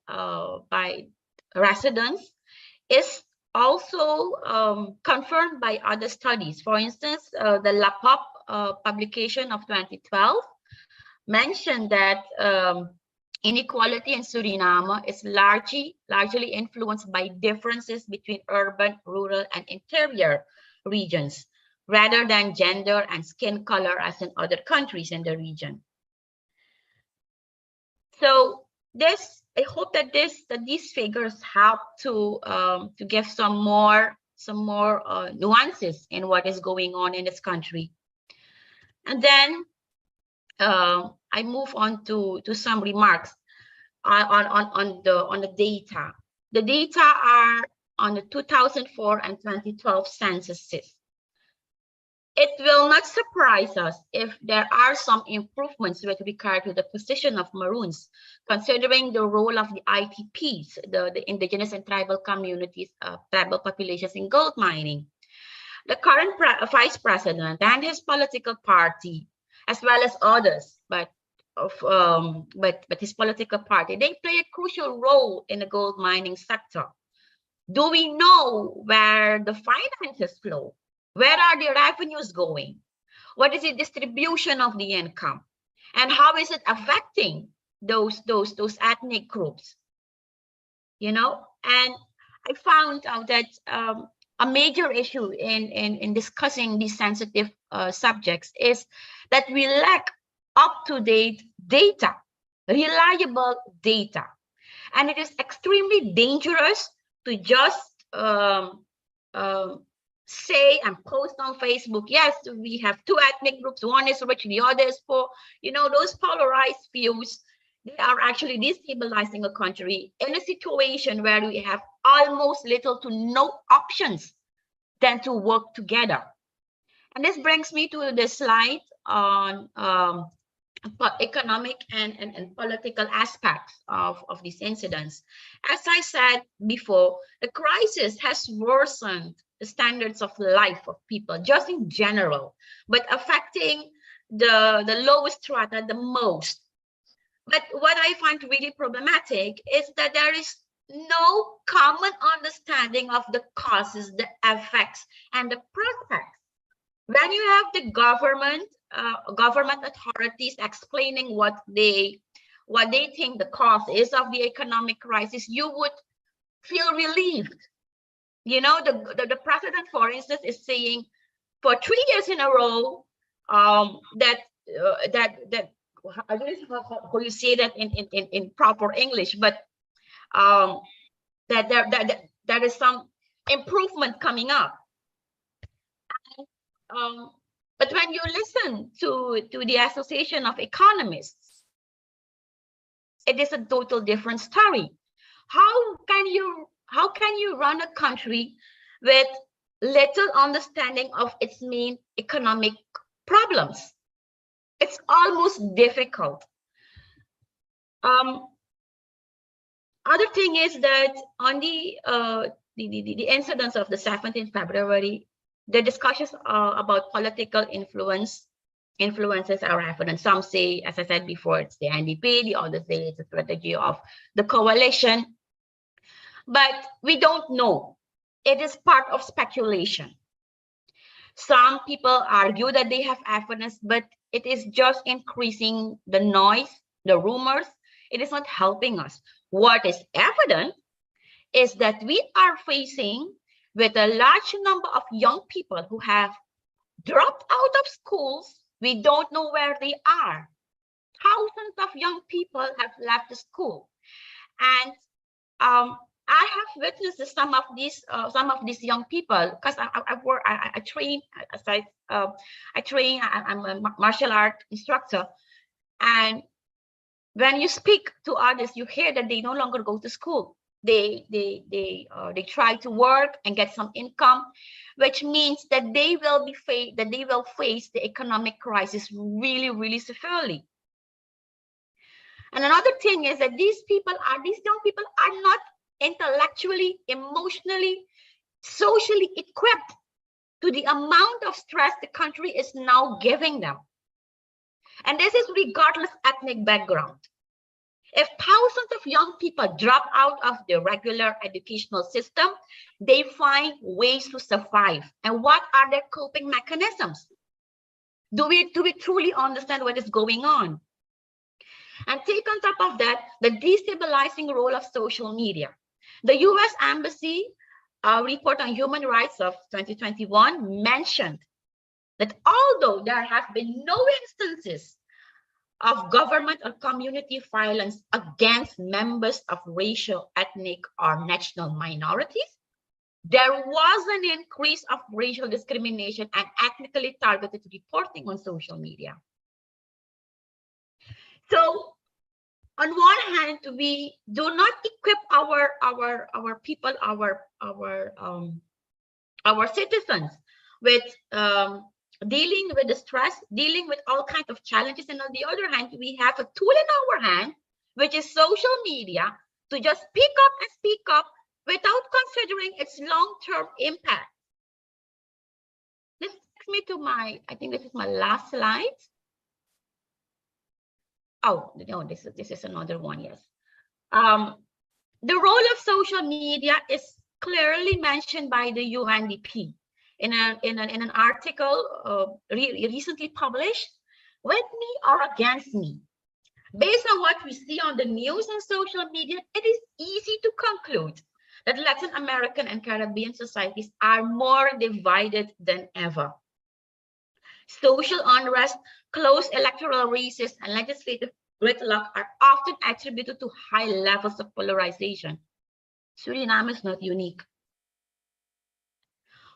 residents is also confirmed by other studies. For instance, the LAPOP publication of 2012 mentioned that inequality in Suriname is largely influenced by differences between urban, rural, and interior regions, rather than gender and skin color as in other countries in the region. So I hope that these figures help to give some more nuances in what is going on in this country. And then I move on to some remarks on the data. The data are on the 2004 and 2012 censuses. It will not surprise us if there are some improvements with regard to the position of Maroons, considering the role of the ITPs, the indigenous and tribal communities, tribal populations in gold mining. The current vice president and his political party, as well as others, but his political party, they play a crucial role in the gold mining sector. Do we know where the finances flow? Where are the revenues going? What is the distribution of the income? And how is it affecting those ethnic groups? You know, and I found out that a major issue in discussing these sensitive subjects is that we lack up-to-date data reliable data. And it is extremely dangerous to just say and post on Facebook, yes, we have two ethnic groups, one is rich, the other is poor. You know, those polarized views, they are actually destabilizing a country in a situation where we have almost little to no options than to work together. And this brings me to the slide on economic and political aspects of these incidents. As I said before, the crisis has worsened the standards of life of people, just in general, but affecting the lowest strata the most. But what I find really problematic is that there is no common understanding of the causes, the effects, and the prospects. When you have the government authorities explaining what they think the cause is of the economic crisis, you would feel relieved. You know, the president, for instance, is saying for 3 years in a row that I don't know how you say that in proper English, but that there is some improvement coming up. But when you listen to the Association of Economists, it is a total different story. How can you run a country with little understanding of its main economic problems? It's almost difficult. Other thing is that on the incidents of the 17th February, the discussions about political influences are evident. Some say, as I said before, it's the NDP, the others say it's a strategy of the coalition. But we don't know. It is part of speculation. Some people argue that they have evidence, but it is just increasing the noise, the rumors. It is not helping us. What is evident is that we are facing with a large number of young people who have dropped out of schools. We don't know where they are. Thousands of young people have left the school. And I have witnessed some of these young people, because I train, I'm a martial art instructor. And when you speak to others, you hear that they no longer go to school. They try to work and get some income, which means that they will face the economic crisis really, really severely. And another thing is that these young people are not intellectually, emotionally, socially equipped to the amount of stress the country is now giving them. And this is regardless ethnic background. If thousands of young people drop out of the regular educational system, they find ways to survive. And what are their coping mechanisms? Do we truly understand what is going on? And take on top of that, the destabilizing role of social media. The US Embassy report on human rights of 2021 mentioned that although there have been no instances of government or community violence against members of racial, ethnic, or national minorities, there was an increase of racial discrimination and ethnically targeted reporting on social media. So, on one hand, we do not equip our people, our citizens with dealing with the stress, dealing with all kinds of challenges, and on the other hand, we have a tool in our hand, which is social media, to just speak up without considering its long-term impact. This takes me to I think this is my last slide. Oh, no, this is another one, yes. The role of social media is clearly mentioned by the UNDP in an article recently published, With Me or Against Me. Based on what we see on the news and social media, it is easy to conclude that Latin American and Caribbean societies are more divided than ever. Social unrest, close electoral races, and legislative gridlock are often attributed to high levels of polarization. Suriname is not unique.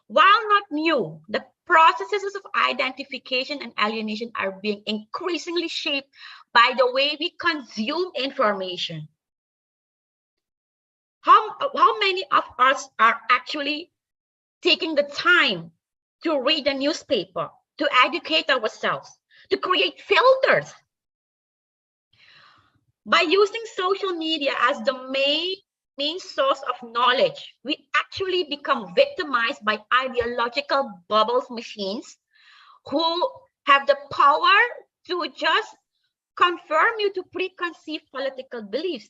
While not new, the processes of identification and alienation are being increasingly shaped by the way we consume information. How many of us are actually taking the time to read a newspaper, to educate ourselves, to create filters? By using social media as the main source of knowledge, we actually become victimized by ideological bubbles machines who have the power to just confirm you to preconceived political beliefs.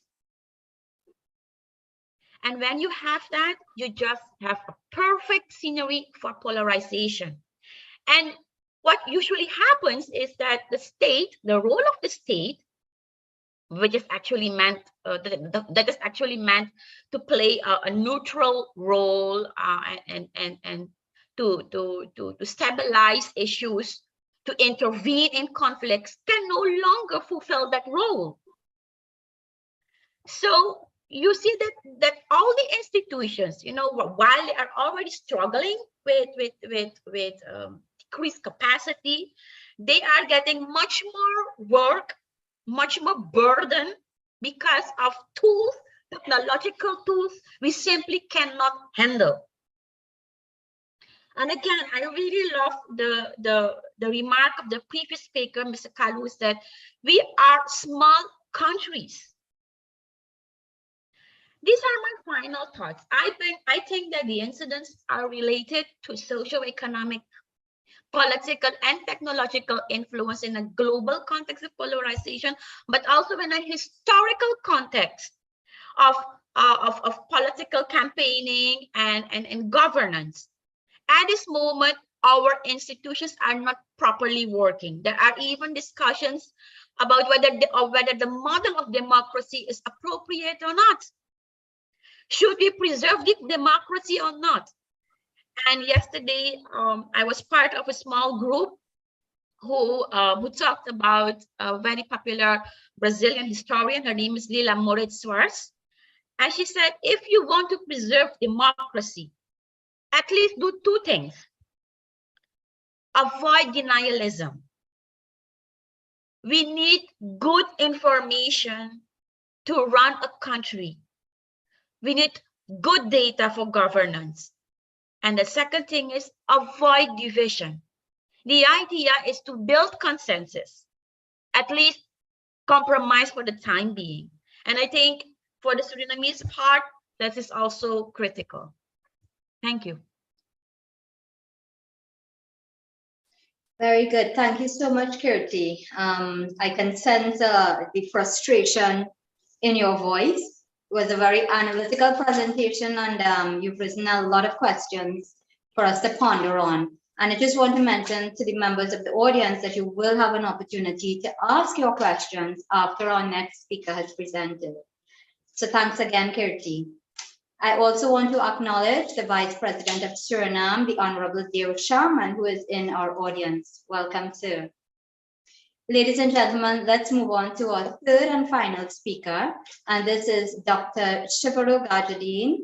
And when you have that, you just have a perfect scenery for polarization. And what usually happens is that the state, the role of the state, which is actually meant that is actually meant to play a neutral role and to stabilize issues, to intervene in conflicts, can no longer fulfill that role. So you see that all the institutions, while they are already struggling with decreased capacity, they are getting much more work, much more burden, because of tools, technological tools we simply cannot handle. And again, I really love the remark of the previous speaker, Mr. Kalu, said we are small countries. These are my final thoughts. I think that the incidents are related to socio-economic, political, and technological influence in a global context of polarization, but also in a historical context of political campaigning and governance. At this moment, our institutions are not properly working. There are even discussions about whether the model of democracy is appropriate or not. Should we preserve the democracy or not? And yesterday, I was part of a small group who talked about a very popular Brazilian historian. Her name is Lila Moritz Soares. And she said, if you want to preserve democracy, at least do two things. Avoid denialism. We need good information to run a country. We need good data for governance. And the second thing is avoid division. The idea is to build consensus, at least compromise for the time being. And I think for the Surinamese part, that is also critical. Thank you. Very good. Thank you so much, Kirti. I can sense the frustration in your voice. It was a very analytical presentation, and you've risen a lot of questions for us to ponder on. And I just want to mention to the members of the audience that you will have an opportunity to ask your questions after our next speaker has presented. So thanks again, Kirti. I also want to acknowledge the Vice President of Suriname, the Honorable Deo Sharman, who is in our audience. Welcome, sir. Ladies and gentlemen, let's move on to our third and final speaker. And this is Dr. Shivaro Gajadeen,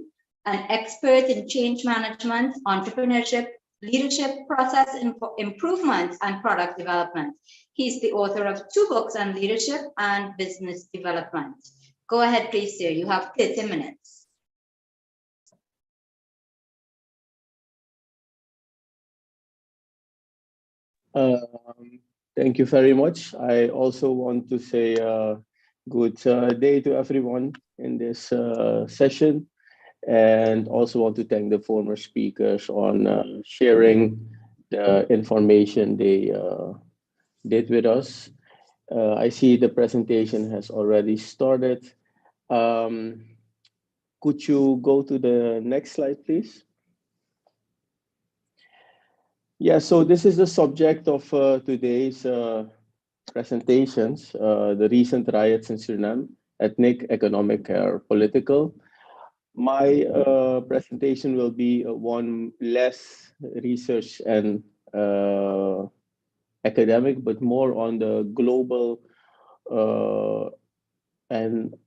an expert in change management, entrepreneurship, leadership, process improvement, and product development. He's the author of 2 books on leadership and business development. Go ahead, please, sir. You have 30 minutes. Thank you very much. I also want to say good day to everyone in this session, and also want to thank the former speakers on sharing the information they did with us. I see the presentation has already started. Could you go to the next slide, please? Yeah, so this is the subject of today's presentations, the recent riots in Suriname, ethnic, economic, or political. My presentation will be one less research and academic, but more on the global an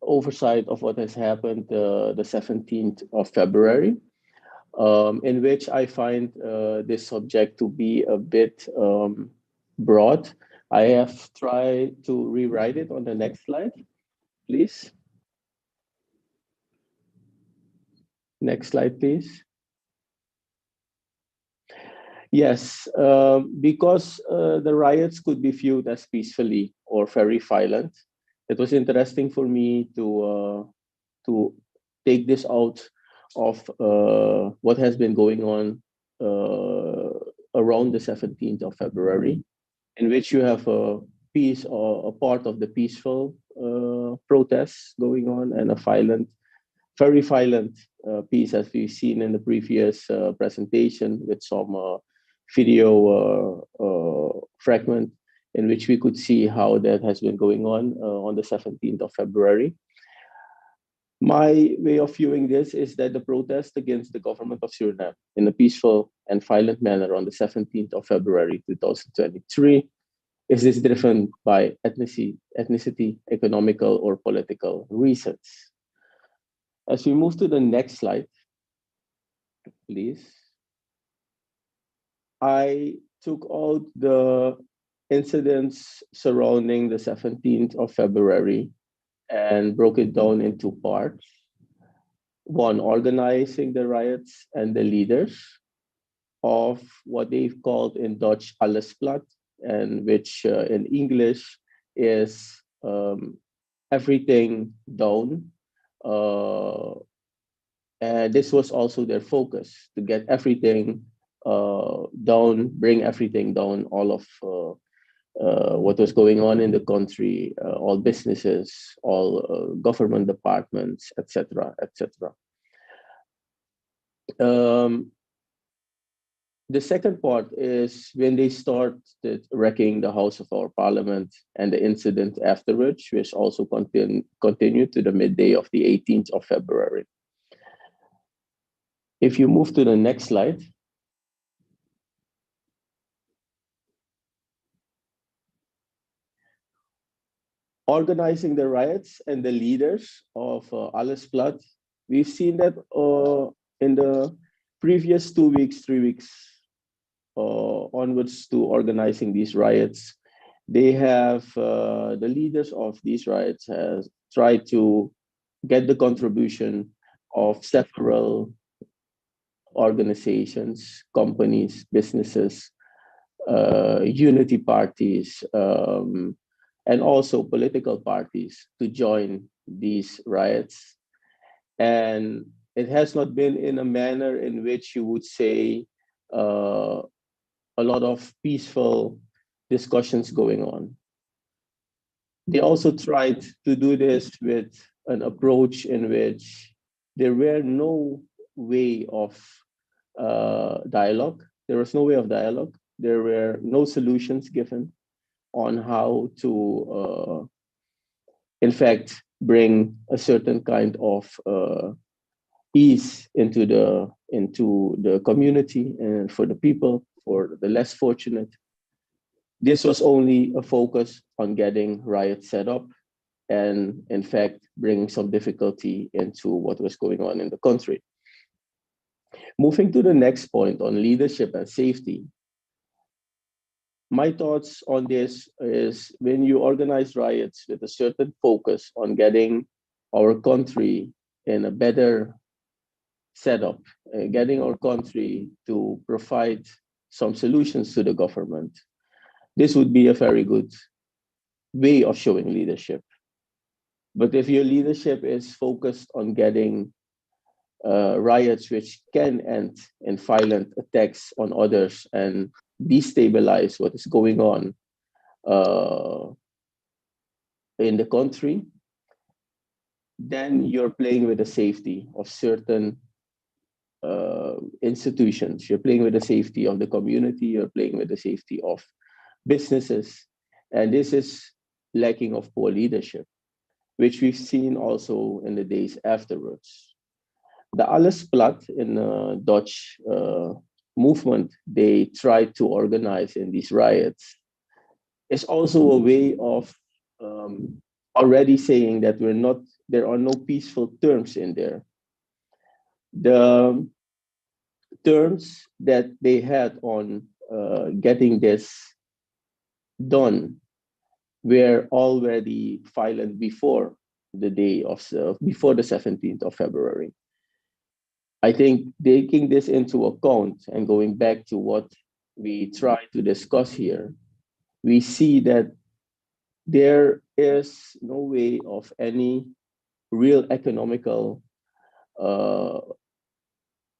oversight of what has happened the 17th of February, in which I find this subject to be a bit broad. I have tried to rewrite it on the next slide, please. Next slide, please. Yes, because the riots could be viewed as peacefully or very violent, it was interesting for me to take this out of what has been going on around the 17th of February, in which you have a piece or a part of the peaceful protests going on and a violent, very violent piece, as we've seen in the previous presentation with some video fragment in which we could see how that has been going on the 17th of February. My way of viewing this is that the protest against the government of Suriname in a peaceful and violent manner on the 17th of February 2023 is this driven by ethnicity, economical, or political reasons. As we move to the next slide, please. I took out the incidents surrounding the 17th of February and broke it down into parts. One, organizing the riots and the leaders of what they've called in Dutch allesplaat, and which in English is everything down. And this was also their focus, to get everything down, bring everything down, all of what was going on in the country, all businesses, all government departments, etc., etc. The second part is when they started wrecking the House of our Parliament and the incident afterwards, which also continued to the midday of the 18th of February. If you move to the next slide. Organizing the riots and the leaders of allesplaat, we've seen that in the previous 2 weeks, 3 weeks onwards to organizing these riots, they have, the leaders of these riots has tried to get the contribution of several organizations, companies, businesses, unity parties, and also political parties to join these riots. And it has not been in a manner in which you would say a lot of peaceful discussions going on. They also tried to do this with an approach in which there were no way of dialogue. There was no way of dialogue. There were no solutions given on how to, in fact, bring a certain kind of ease into the community and for the people, for the less fortunate. This was only a focus on getting riots set up and, in fact, bringing some difficulty into what was going on in the country. Moving to the next point on leadership and safety. My thoughts on this is when you organize riots with a certain focus on getting our country in a better setup, getting our country to provide some solutions to the government, this would be a very good way of showing leadership. But if your leadership is focused on getting riots which can end in violent attacks on others and destabilize what is going on in the country, then you're playing with the safety of certain institutions. You're playing with the safety of the community. You're playing with the safety of businesses. And this is lacking of poor leadership, which we've seen also in the days afterwards. The allesplaat in the Dutch movement they tried to organize in these riots is also a way of already saying that there are no peaceful terms in there. The terms that they had on getting this done were already violent before the before the 17th of February. I think taking this into account and going back to what we try to discuss here, we see that there is no way of any real economical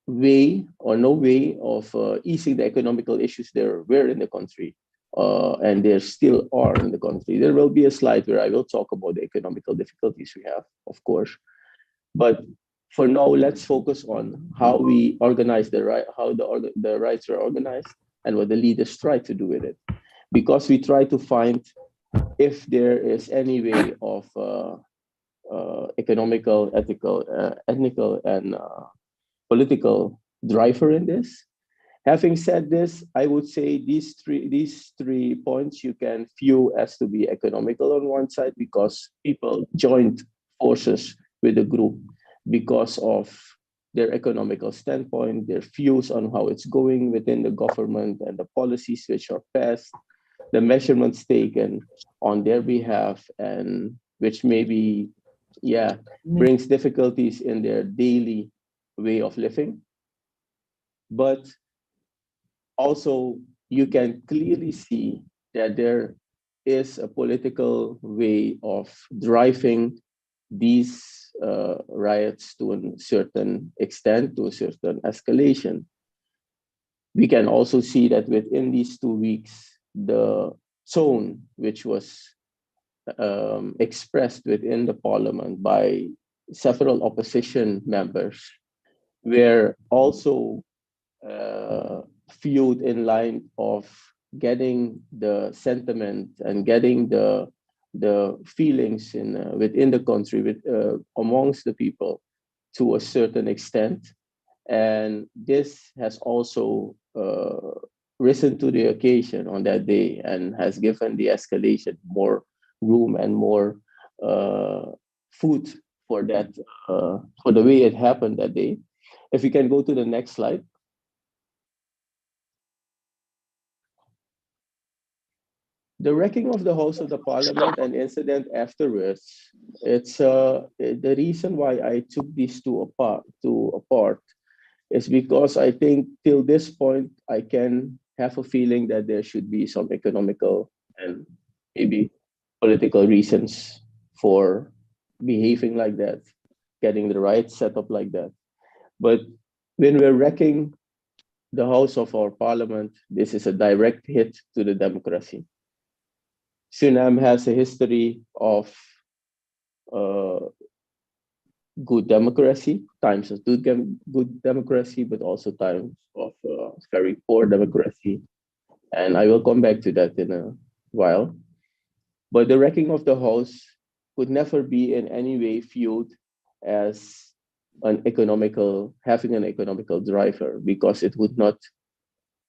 way or no way of easing the economical issues there were in the country, and there still are in the country. There will be a slide where I will talk about the economical difficulties we have, of course. But for now, let's focus on how we organize how the rights are organized and what the leaders try to do with it. Because we try to find if there is any way of economical, ethical, ethnical, and political driver in this. Having said this, I would say these three points you can view as to be economical on one side because people joined forces with the group because of their economical standpoint, their views on how it's going within the government and the policies which are passed, the measurements taken on their behalf, and which maybe, brings difficulties in their daily way of living. But also, you can clearly see that there is a political way of driving these riots to a certain extent, to a certain escalation. We can also see that within these 2 weeks, the tone which was expressed within the parliament by several opposition members were also viewed in line of getting the sentiment and getting the feelings within the country amongst the people to a certain extent. And this has also risen to the occasion on that day and has given the escalation more room and more food for that, for the way it happened that day. If we can go to the next slide. The wrecking of the House of the Parliament and incident afterwards, it's the reason why I took these two apart is because I think till this point, I can have a feeling that there should be some economical and maybe political reasons for behaving like that, getting the right setup like that. But when we're wrecking the House of our Parliament, this is a direct hit to the democracy. Suriname has a history of good democracy, times of good democracy, but also times of very poor democracy. And I will come back to that in a while. But the wrecking of the House could never be in any way viewed as having an economical driver, because it would not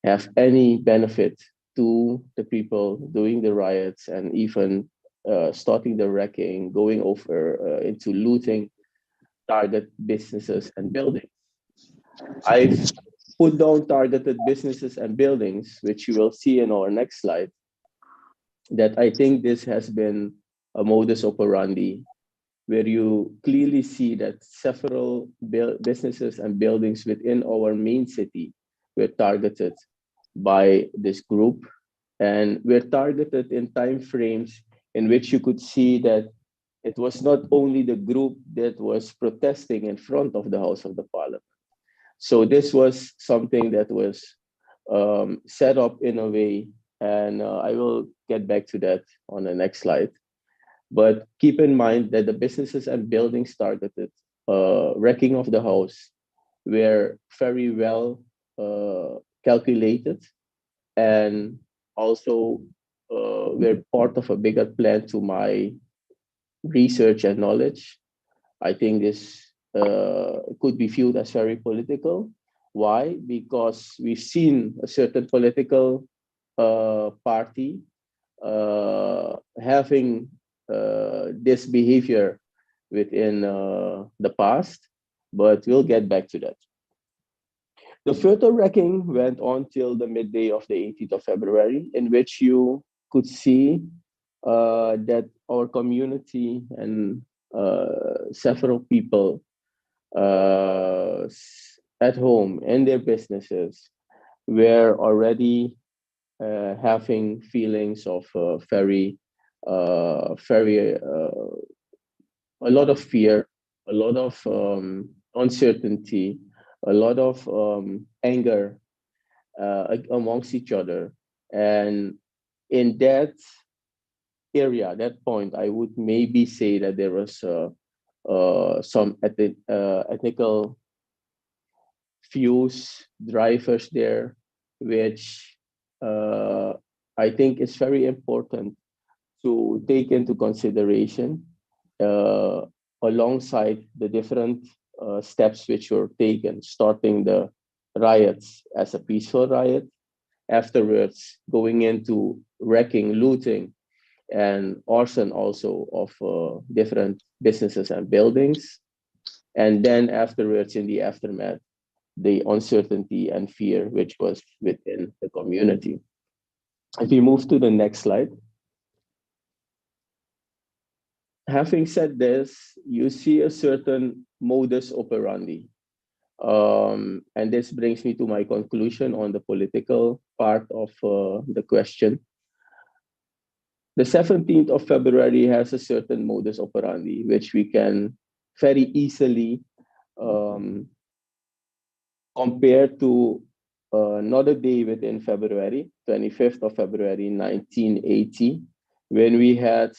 have any benefit to the people doing the riots and even starting the wrecking, going over into looting target businesses and buildings. I've put down targeted businesses and buildings, which you will see in our next slide, that I think this has been a modus operandi where you clearly see that several businesses and buildings within our main city were targeted by this group, and were targeted in time frames in which you could see that it was not only the group that was protesting in front of the House of the Parliament. So this was something that was set up in a way, and I will get back to that on the next slide. But keep in mind that the businesses and buildings targeted, wrecking of the house, were very well calculated, and also were part of a bigger plan to my research and knowledge. I think this could be viewed as very political. Why? Because we've seen a certain political party having this behavior within the past, but we'll get back to that. The further wrecking went on till the midday of the 18th of February, in which you could see that our community and several people at home and their businesses were already having feelings of a lot of fear, a lot of uncertainty, a lot of anger amongst each other. And in that area, that point, I would maybe say that there was some ethnical fuse drivers there, which I think is very important to take into consideration alongside the different steps which were taken, starting the riots as a peaceful riot, afterwards going into wrecking, looting, and arson also of different businesses and buildings. And then afterwards, in the aftermath, the uncertainty and fear which was within the community. If you move to the next slide. Having said this, you see a certain modus operandi. And this brings me to my conclusion on the political part of the question. The 17th of February has a certain modus operandi, which we can very easily compare to another day within February, 25th of February, 1980, when we had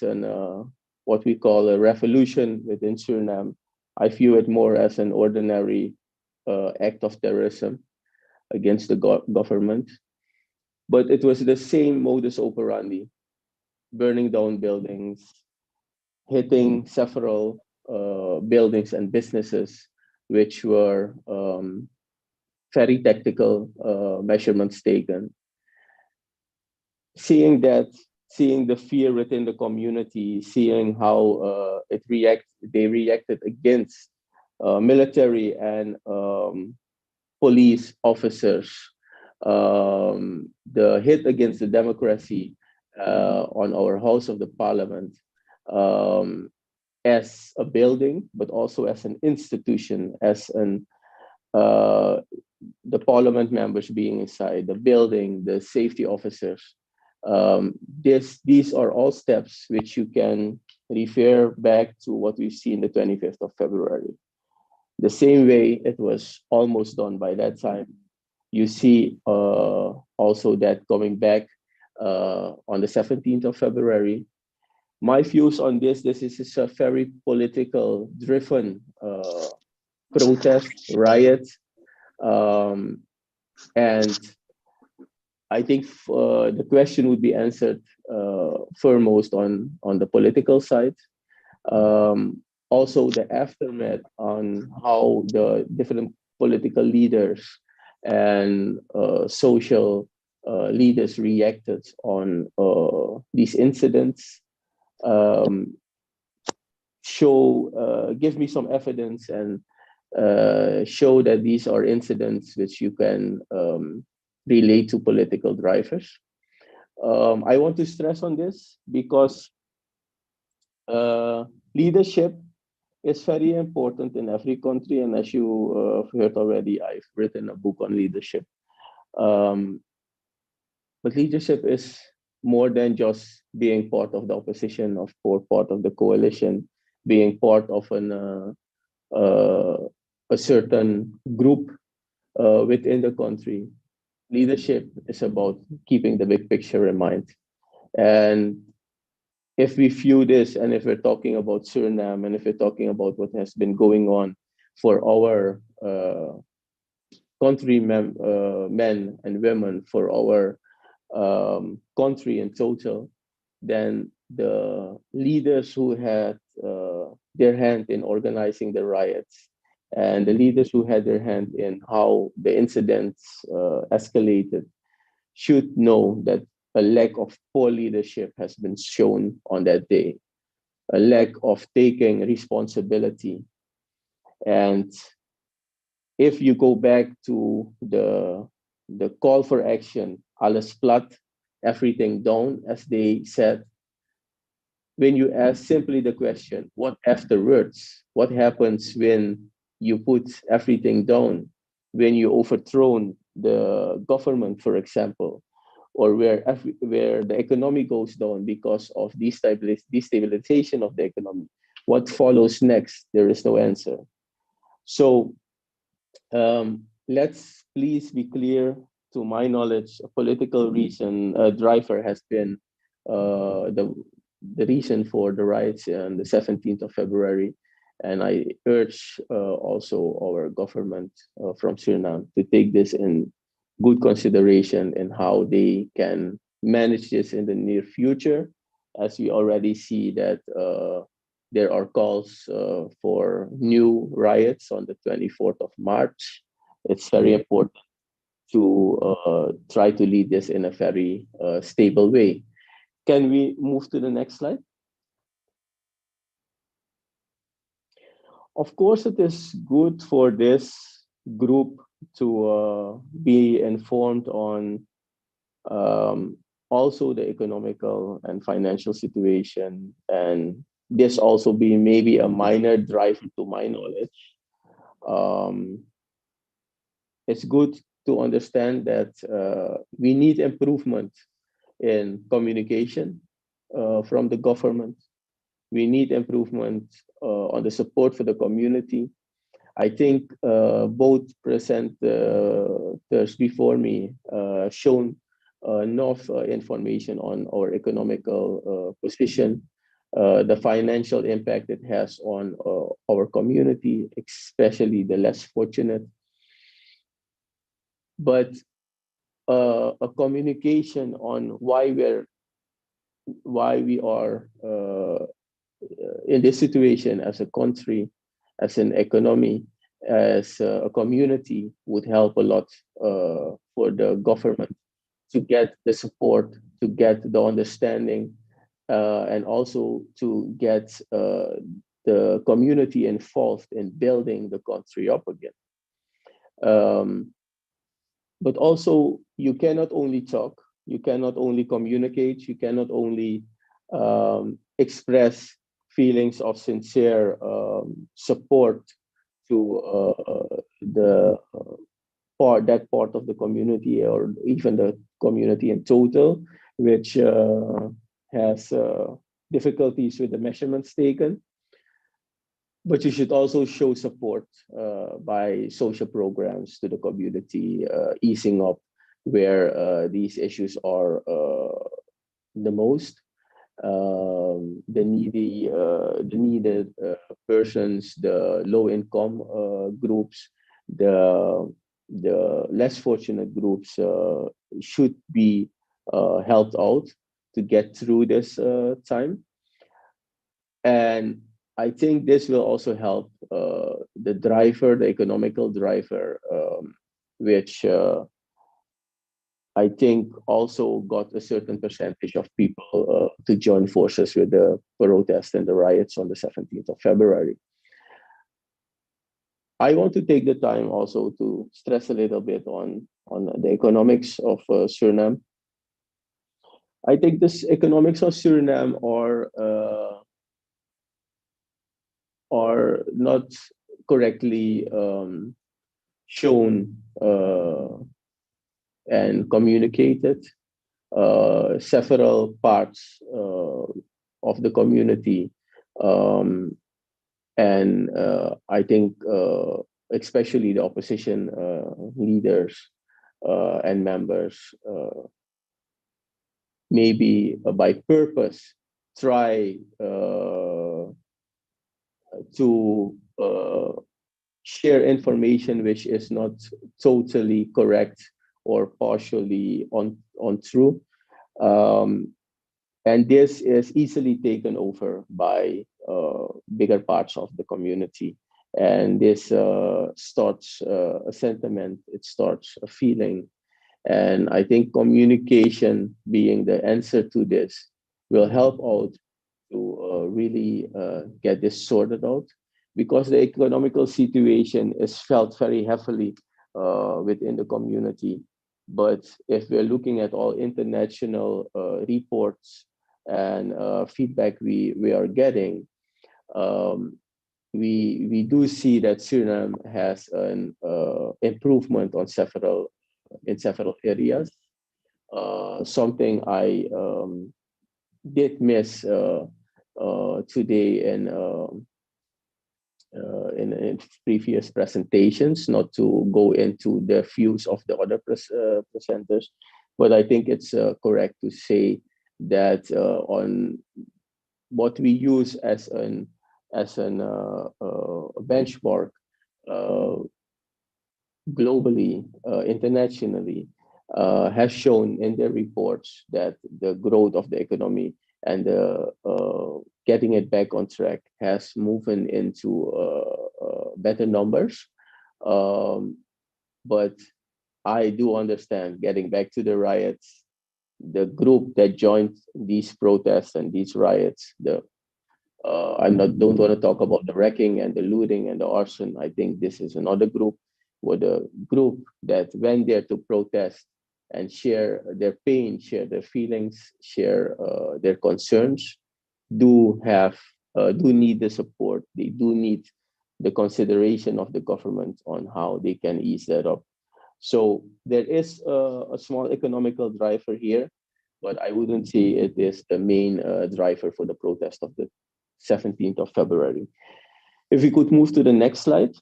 what we call a revolution within Suriname. I view it more as an ordinary act of terrorism against the government. But it was the same modus operandi, burning down buildings, hitting several buildings and businesses, which were very tactical measurements taken. Seeing the fear within the community, seeing how they reacted against military and police officers, the hit against the democracy on our House of the Parliament as a building, but also as an institution, as the Parliament members being inside the building, the safety officers. These are all steps which you can refer back to what we've seen the 25th of February. The same way it was almost done by that time. You see also that coming back on the 17th of February. My views on this is a very political driven protest, riot. And I think the question would be answered foremost on the political side. Also the aftermath on how the different political leaders and social leaders reacted on these incidents give me some evidence and show that these are incidents which you can relate to political drivers. I want to stress on this because leadership is very important in every country, and as you heard already, I've written a book on leadership. But leadership is more than just being part of the opposition or part of the coalition, being part of a certain group within the country. Leadership is about keeping the big picture in mind. And if we view this, and if we're talking about Suriname, and if we're talking about what has been going on for our countrymen and women, for our country in total, then the leaders who had their hand in organizing the riots and the leaders who had their hand in how the incidents escalated should know that a lack of poor leadership has been shown on that day. a lack of taking responsibility. And if you go back to the call for action, alles plat, everything down, as they said, when you ask simply the question, what afterwards? What happens when you put everything down? When you overthrown the government, for example, or where the economy goes down because of destabilization of the economy? What follows next? There is no answer. So let's please be clear. To my knowledge, a political reason driver has been the reason for the riots on the 17th of February. And I urge also our government from Suriname to take this in good consideration in how they can manage this in the near future, as we already see that there are calls for new riots on the 24th of March. It's very important to try to lead this in a very stable way. Can we move to the next slide? Of course, it is good for this group to be informed on also the economical and financial situation, and this also be maybe a minor driver to my knowledge. It's good to understand that we need improvement in communication from the government. We need improvement on the support for the community. I think both presenters before me shown enough information on our economical position, the financial impact it has on our community, especially the less fortunate. But a communication on why we are in this situation as a country, as an economy, as a community would help a lot for the government to get the support, to get the understanding, and also to get the community involved in building the country up again. But also, you cannot only talk, you cannot only communicate, you cannot only express feelings of sincere support to that part of the community, or even the community in total, which has difficulties with the measurements taken. But you should also show support by social programs to the community, easing up where these issues are the most. The needed persons, the low-income groups, the less fortunate groups should be helped out to get through this time. And I think this will also help the driver, the economical driver, which I think also got a certain percentage of people to join forces with the protest and the riots on the 17th of February. I want to take the time also to stress a little bit on the economics of Suriname. I think this economics of Suriname are not correctly shown and communicated. Several parts of the community, and I think especially the opposition leaders and members, maybe by purpose try to share information which is not totally correct or partially untrue. And this is easily taken over by bigger parts of the community. And this starts a sentiment, it starts a feeling. And I think communication being the answer to this will help out to really get this sorted out, because the economical situation is felt very heavily within the community. But if we're looking at all international reports and feedback we are getting, we do see that Suriname has an improvement on in several areas. Something I did miss today in previous presentations, not to go into the views of the other presenters, but I think it's correct to say that on what we use as an benchmark globally, internationally, has shown in their reports that the growth of the economy and getting it back on track has moved into better numbers. But I do understand, getting back to the riots, the group that joined these protests and these riots, don't want to talk about the wrecking and the looting and the arson. I think this is another group, or the group that went there to protest and share their pain, share their feelings, share their concerns, do need the support. They do need the consideration of the government on how they can ease that up. So there is a small economical driver here, but I wouldn't say it is the main driver for the protest of the 17th of February. If we could move to the next slide.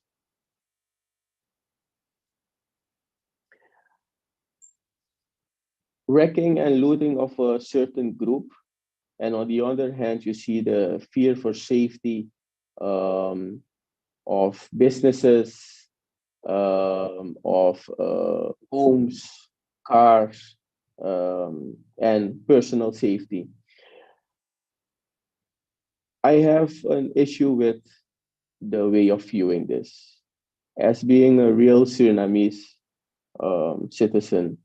Wrecking and looting of a certain group, and on the other hand, you see the fear for safety of businesses, of homes, cars, and personal safety. I have an issue with the way of viewing this. As being a real Surinamese citizen,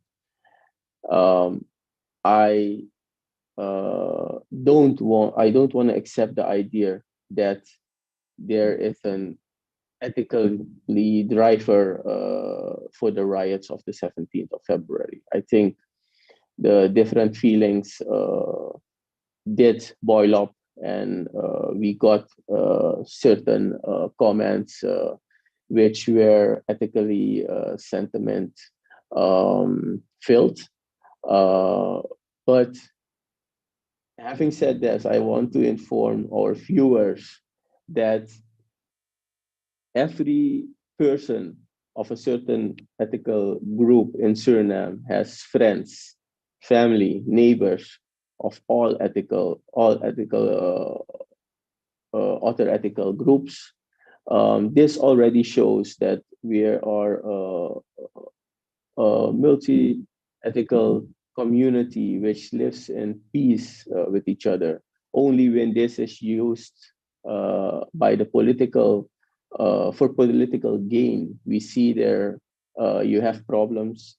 I don't want to accept the idea that there is an ethically driver for the riots of the 17th of February. I think the different feelings did boil up, and we got certain comments which were ethically sentiment filled. But having said this, I want to inform our viewers that every person of a certain ethical group in Suriname has friends, family, neighbors of all other ethical groups. This already shows that we are a multi-ethical community which lives in peace with each other. Only when this is used by the political for political gain, we see there you have problems,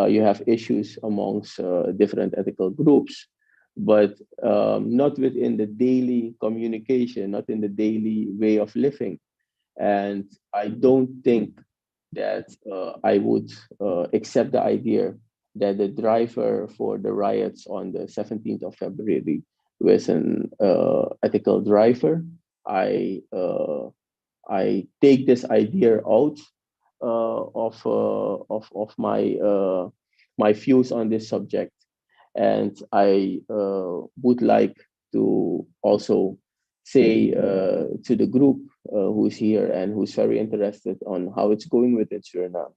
you have issues amongst different ethical groups, but not within the daily communication, not in the daily way of living. And I don't think that I would accept the idea that the driver for the riots on the 17th of February was an ethical driver. I take this idea out of my views on this subject, and I would like to also say to the group who's here and who's very interested on how it's going within Suriname,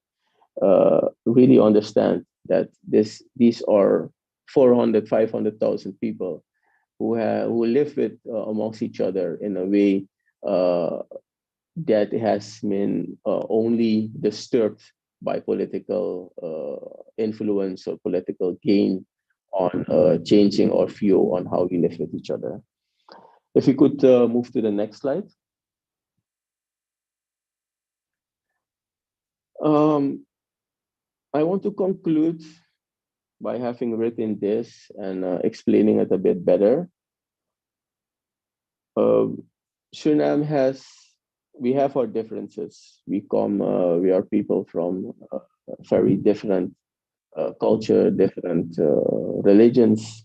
really understand that these are 400, 500,000 people who live with amongst each other in a way that has been only disturbed by political influence or political gain on changing our view on how we live with each other. If we could move to the next slide. I want to conclude by having written this and explaining it a bit better. Suriname we have our differences. We are people from very different culture, different religions,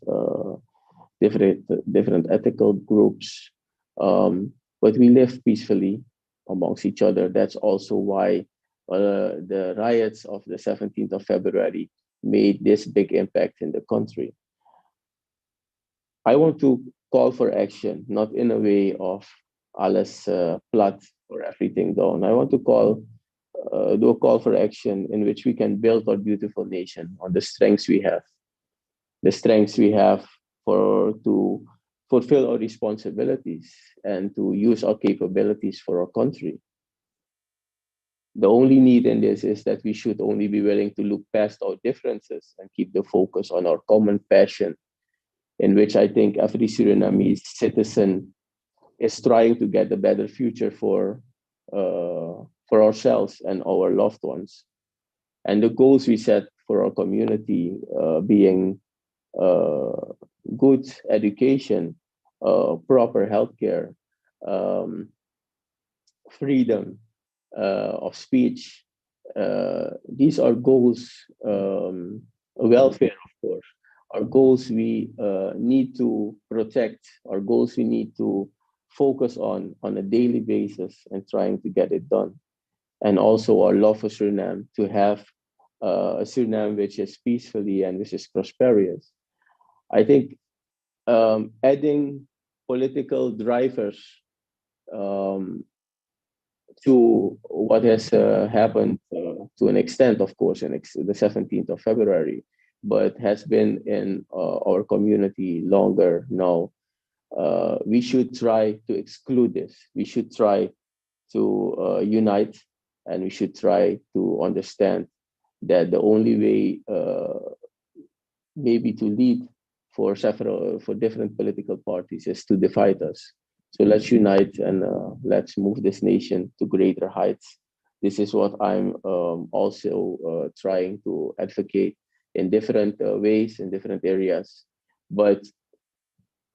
different ethical groups, but we live peacefully amongst each other. That's also why the riots of the 17th of February made this big impact in the country. I want to call for action, not in a way of alles plat or everything down. I want to do a call for action in which we can build our beautiful nation on the strengths we have. The strengths we have to fulfill our responsibilities and to use our capabilities for our country. The only need in this is that we should only be willing to look past our differences and keep the focus on our common passion, in which I think every Surinamese citizen is trying to get a better future for ourselves and our loved ones. And the goals we set for our community being good education, proper healthcare, freedom of speech. These are goals, welfare, of course, are goals we need to protect, are goals we need to focus on a daily basis and trying to get it done. And also our love for Suriname, to have a Suriname which is peacefully and which is prosperous. I think adding political drivers to what has happened to an extent, of course, in the 17th of February, but has been in our community longer now. We should try to exclude this. We should try to unite, and we should try to understand that the only way maybe to lead for different political parties is to divide us. So let's unite and let's move this nation to greater heights. This is what I'm also trying to advocate in different ways, in different areas. But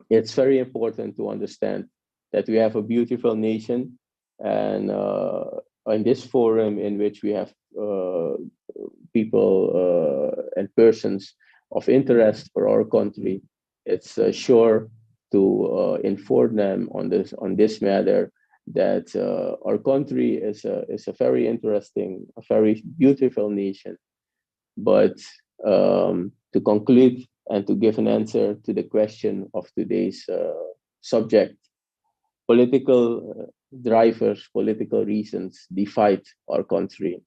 it's very important to understand that we have a beautiful nation, and in this forum in which we have people and persons of interest for our country, it's sure to inform them on this matter, that our country is a very interesting, a very beautiful nation. But to conclude and to give an answer to the question of today's subject, political drivers, political reasons divide our country,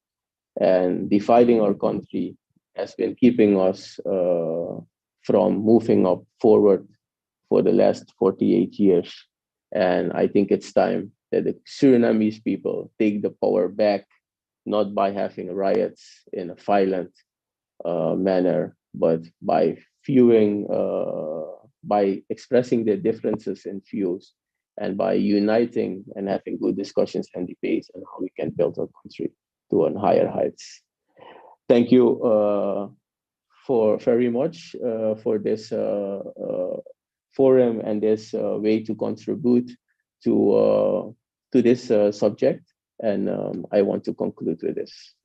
and dividing our country has been keeping us from moving up forward for the last 48 years. And I think it's time that the Surinamese people take the power back, not by having riots in a violent manner, but by by expressing their differences in views, and by uniting and having good discussions and debates on how we can build our country to higher heights. Thank you for very much for this forum and this way to contribute to this subject. And I want to conclude with this.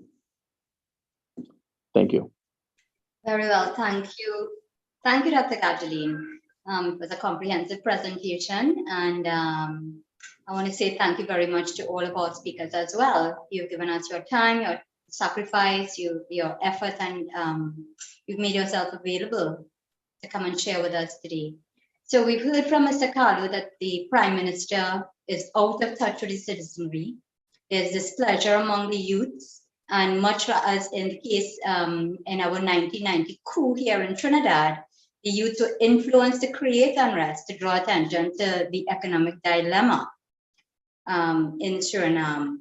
Thank you. Very well, thank you. Thank you, Dr. Cataline. It was a comprehensive presentation, and I want to say thank you very much to all of our speakers as well. You've given us your time, your sacrifice, your effort, and you've made yourself available to come and share with us today. So we've heard from Mr. Kalu that the Prime Minister is out of touch with the citizenry. There's displeasure among the youths, and much as in the case in our 1990 coup here in Trinidad, the youth were influenced to create unrest, to draw attention to the economic dilemma in Suriname.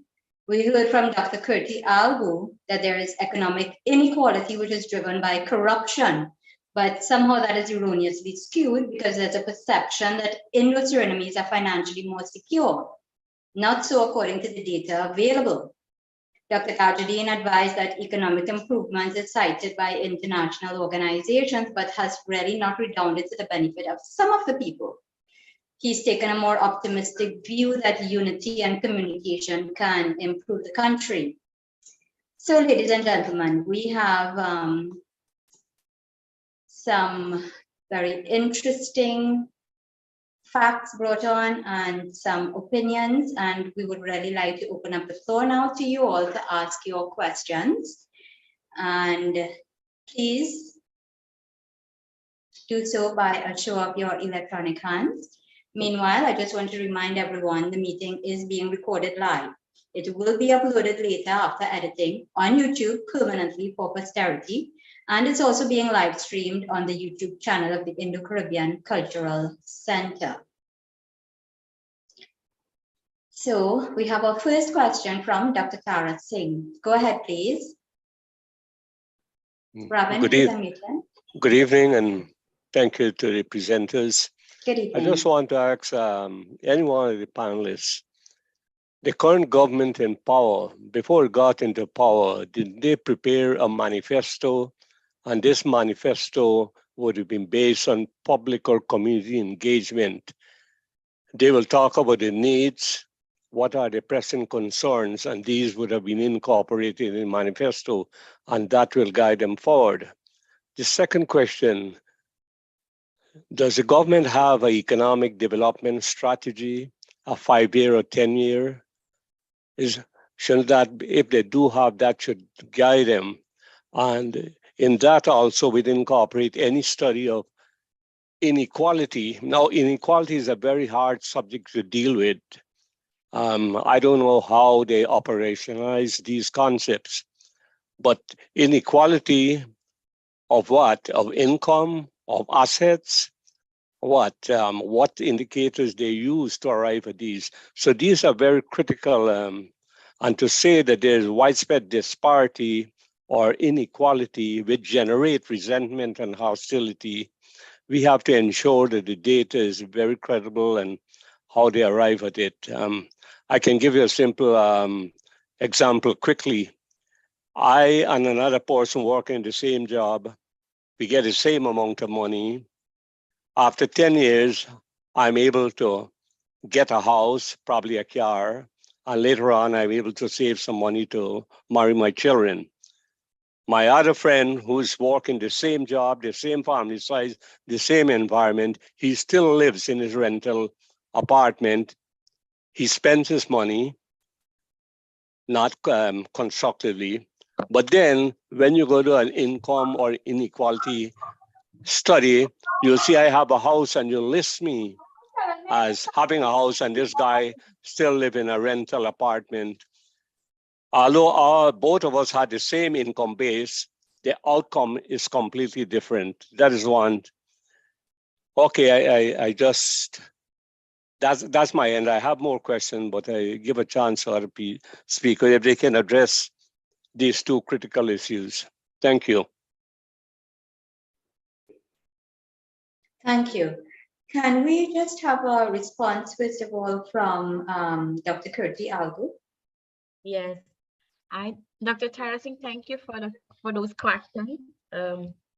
We heard from Dr. Curti Albu that there is economic inequality which is driven by corruption, but somehow that is erroneously skewed because there's a perception that Indo-Surinamese are financially more secure. Not so according to the data available. Dr. Tajudeen advised that economic improvements is cited by international organizations, but has really not redounded to the benefit of some of the people. He's taken a more optimistic view that unity and communication can improve the country. So, ladies and gentlemen, we have some very interesting facts brought on and some opinions, and we would really like to open up the floor now to you all to ask your questions. And please do so by a show of your electronic hands. Meanwhile, I just want to remind everyone the meeting is being recorded live. It will be uploaded later after editing on YouTube permanently for posterity, and it's also being live streamed on the YouTube channel of the Indo-Caribbean Cultural Center. So we have our first question from Dr. Tara Singh. Go ahead, please. Robin, Good evening, and thank you to the presenters. Good evening. I just want to ask any one of the panelists, the current government in power, before it got into power, did they prepare a manifesto? And this manifesto would have been based on public or community engagement. They will talk about the needs, what are the pressing concerns, and these would have been incorporated in the manifesto, and that will guide them forward. The second question, does the government have an economic development strategy, a 5-year or 10-year? Should that, if they do have that, should guide them? And in that also, we'd incorporate any study of inequality. Now, inequality is a very hard subject to deal with. I don't know how they operationalize these concepts, but inequality of what? Of income, of assets, what indicators they use to arrive at these. So these are very critical, and to say that there's widespread disparity or inequality which generate resentment and hostility, we have to ensure that the data is very credible and how they arrive at it. I can give you a simple example quickly. I and another person working the same job, we get the same amount of money. After 10 years, I'm able to get a house, probably a car, and later on, I'm able to save some money to marry my children. My other friend who's working the same job, the same family size, the same environment, he still lives in his rental apartment. He spends his money, not constructively. But then when you go to an income or inequality study, you'll see I have a house and you'll list me as having a house and this guy still live in a rental apartment. Although both of us had the same income base, the outcome is completely different. That is one. Okay, I just, that's my end. I have more questions, but I give a chance to other speakers if they can address these two critical issues. Thank you. Thank you. Can we just have a response, first of all, from Dr. Kirti Algu? Yes, Dr. Tara Singh, thank you for those questions.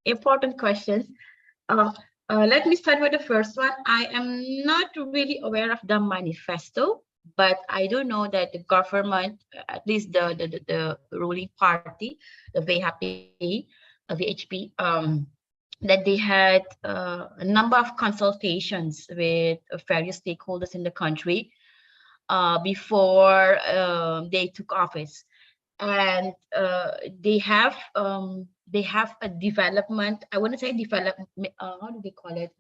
Important questions. Let me start with the first one. I am not really aware of the manifesto, but I do know that the government, at least the ruling party, the VHP, that they had a number of consultations with various stakeholders in the country before they took office. And they have a development, I wouldn't say development, how do they call it?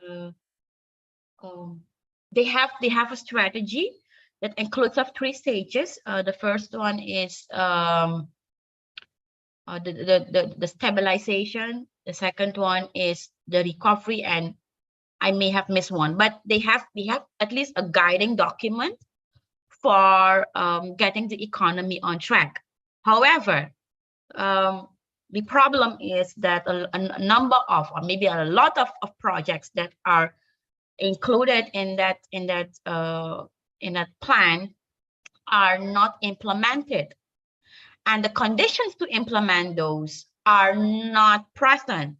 They have a strategy that includes of 3 stages. The first one is the stabilization. The second one is the recovery, and I may have missed one, but we have at least a guiding document for getting the economy on track. However, the problem is that a number of, or maybe a lot of projects that are included in that plan are not implemented, and the conditions to implement those are not present.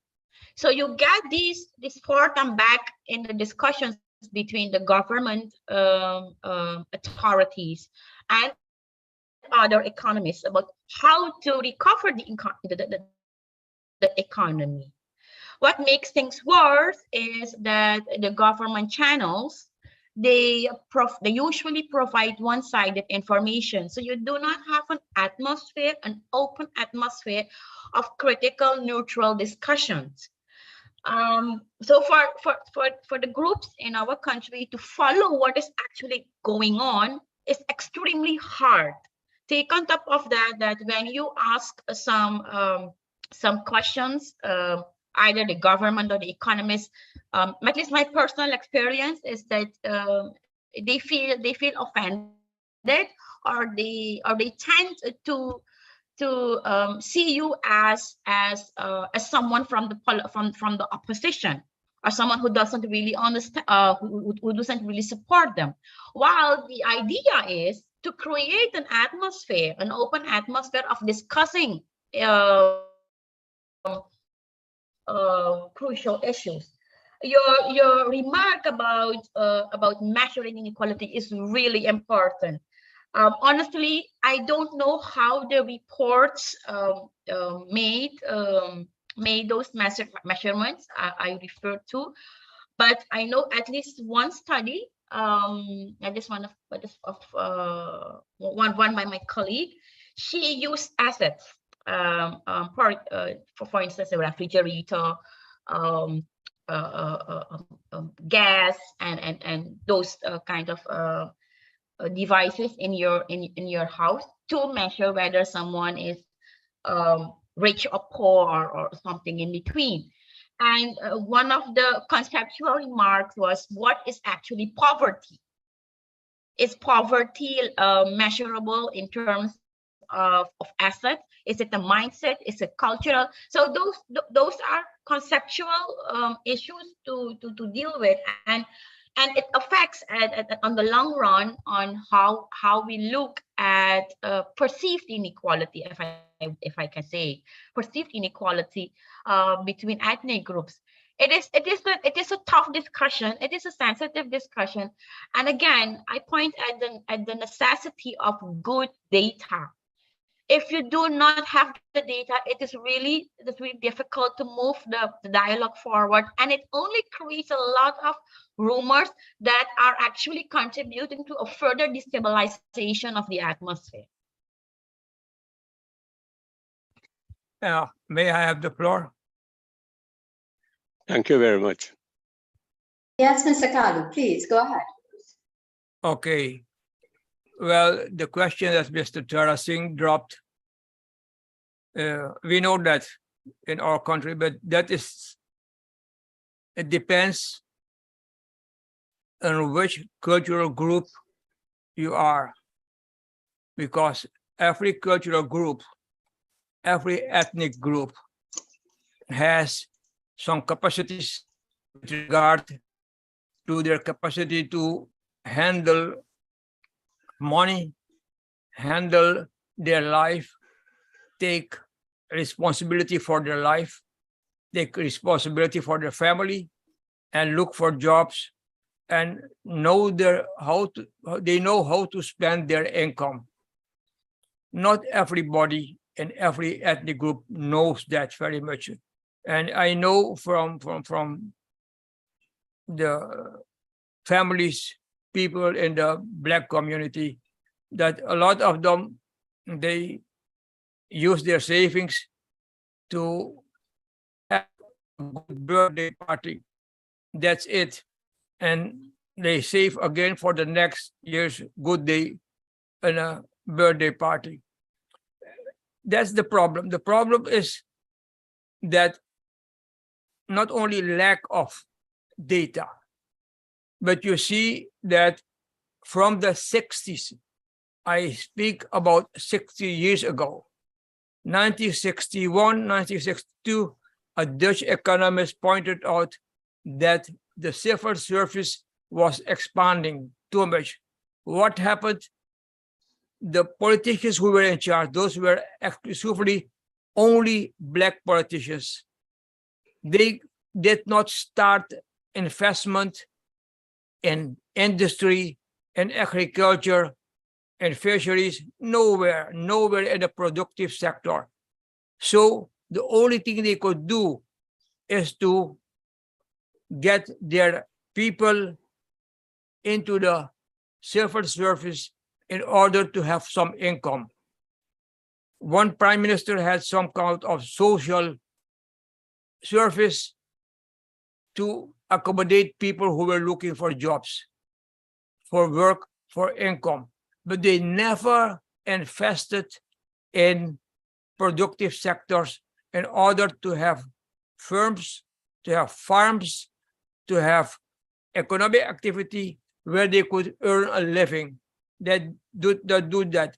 So you get this forth and back in the discussions between the government authorities and other economists about how to recover the economy. What makes things worse is that the government channels, they usually provide one-sided information. So you do not have an open atmosphere of critical, neutral discussions. So for the groups in our country to follow what is actually going on is extremely hard. Take on top of that when you ask some questions, either the government or the economists, at least my personal experience is that they feel offended, or they tend to see you as someone from the opposition, or someone who doesn't really understand, who doesn't really support them. While the idea is to create an atmosphere, an open atmosphere of discussing crucial issues. Your remark about measuring inequality is really important. Honestly, I don't know how the reports made those measurements I referred to, but I know at least one study. And this one one by my colleague. She used assets, for instance, a refrigerator, gas, and those kind of devices in your house to measure whether someone is rich or poor, or something in between. And one of the conceptual remarks was, what is actually poverty? Is poverty measurable in terms of assets? Is it a mindset? Is it cultural? So those are conceptual issues to deal with, and it affects on the long run on how we look at perceived inequality, if I can say, perceived inequality between ethnic groups. It is a tough discussion. It is a sensitive discussion, and again, I point at the necessity of good data. If you do not have the data, it's really difficult to move the dialogue forward, and it only creates a lot of rumors that are actually contributing to a further destabilization of the atmosphere. May I have the floor? Thank you very much. Yes, Mr. Kalu, please go ahead. Okay. Well, the question that Mr. Tara Singh dropped, we know that in our country, but it depends on which cultural group you are, because every cultural group, every ethnic group has some capacities with regard to their capacity to handle money, handle their life, take responsibility for their life, take responsibility for their family, and look for jobs, and they know how to spend their income. Not everybody in every ethnic group knows that very much. And I know from the families, people in the Black community, that a lot of them, they use their savings to have a good birthday party. That's it. And they save again for the next year's good day and a birthday party. That's the problem. The problem is that not only lack of data, but you see that from the 60s, I speak about 60 years ago, 1961, 1962, a Dutch economist pointed out that the civil service was expanding too much. What happened? The politicians who were in charge, those were exclusively only Black politicians. They did not start investment in industry, in agriculture, and fisheries, nowhere in the productive sector. So the only thing they could do is to get their people into the civil service in order to have some income. One prime minister had some kind of social service to accommodate people who were looking for jobs, for work, for income, but they never invested in productive sectors in order to have firms, to have farms, to have economic activity where they could earn a living. That do that.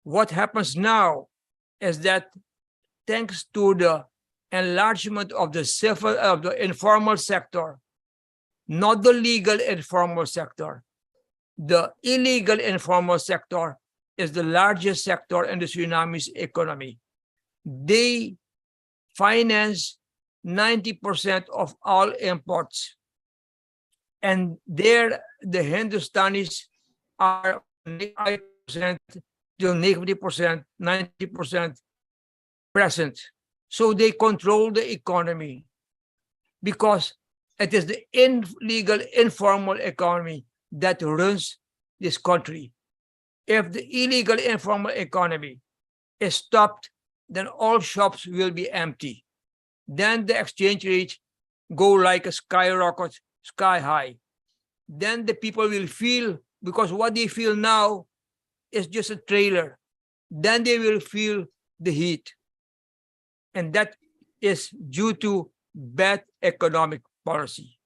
What happens now is that thanks to the enlargement of the informal sector, not the legal informal sector, the illegal informal sector is the largest sector in the Suriname's economy. They finance 90% of all imports. And there, the Hindustanis are 5% till 90%, 90% present. So they control the economy because it is the illegal, informal economy that runs this country. If the illegal, informal economy is stopped, then all shops will be empty. Then the exchange rate go like a skyrocket, sky high. Then the people will feel, because what they feel now is just a trailer. Then they will feel the heat. And that is due to bad economic policy.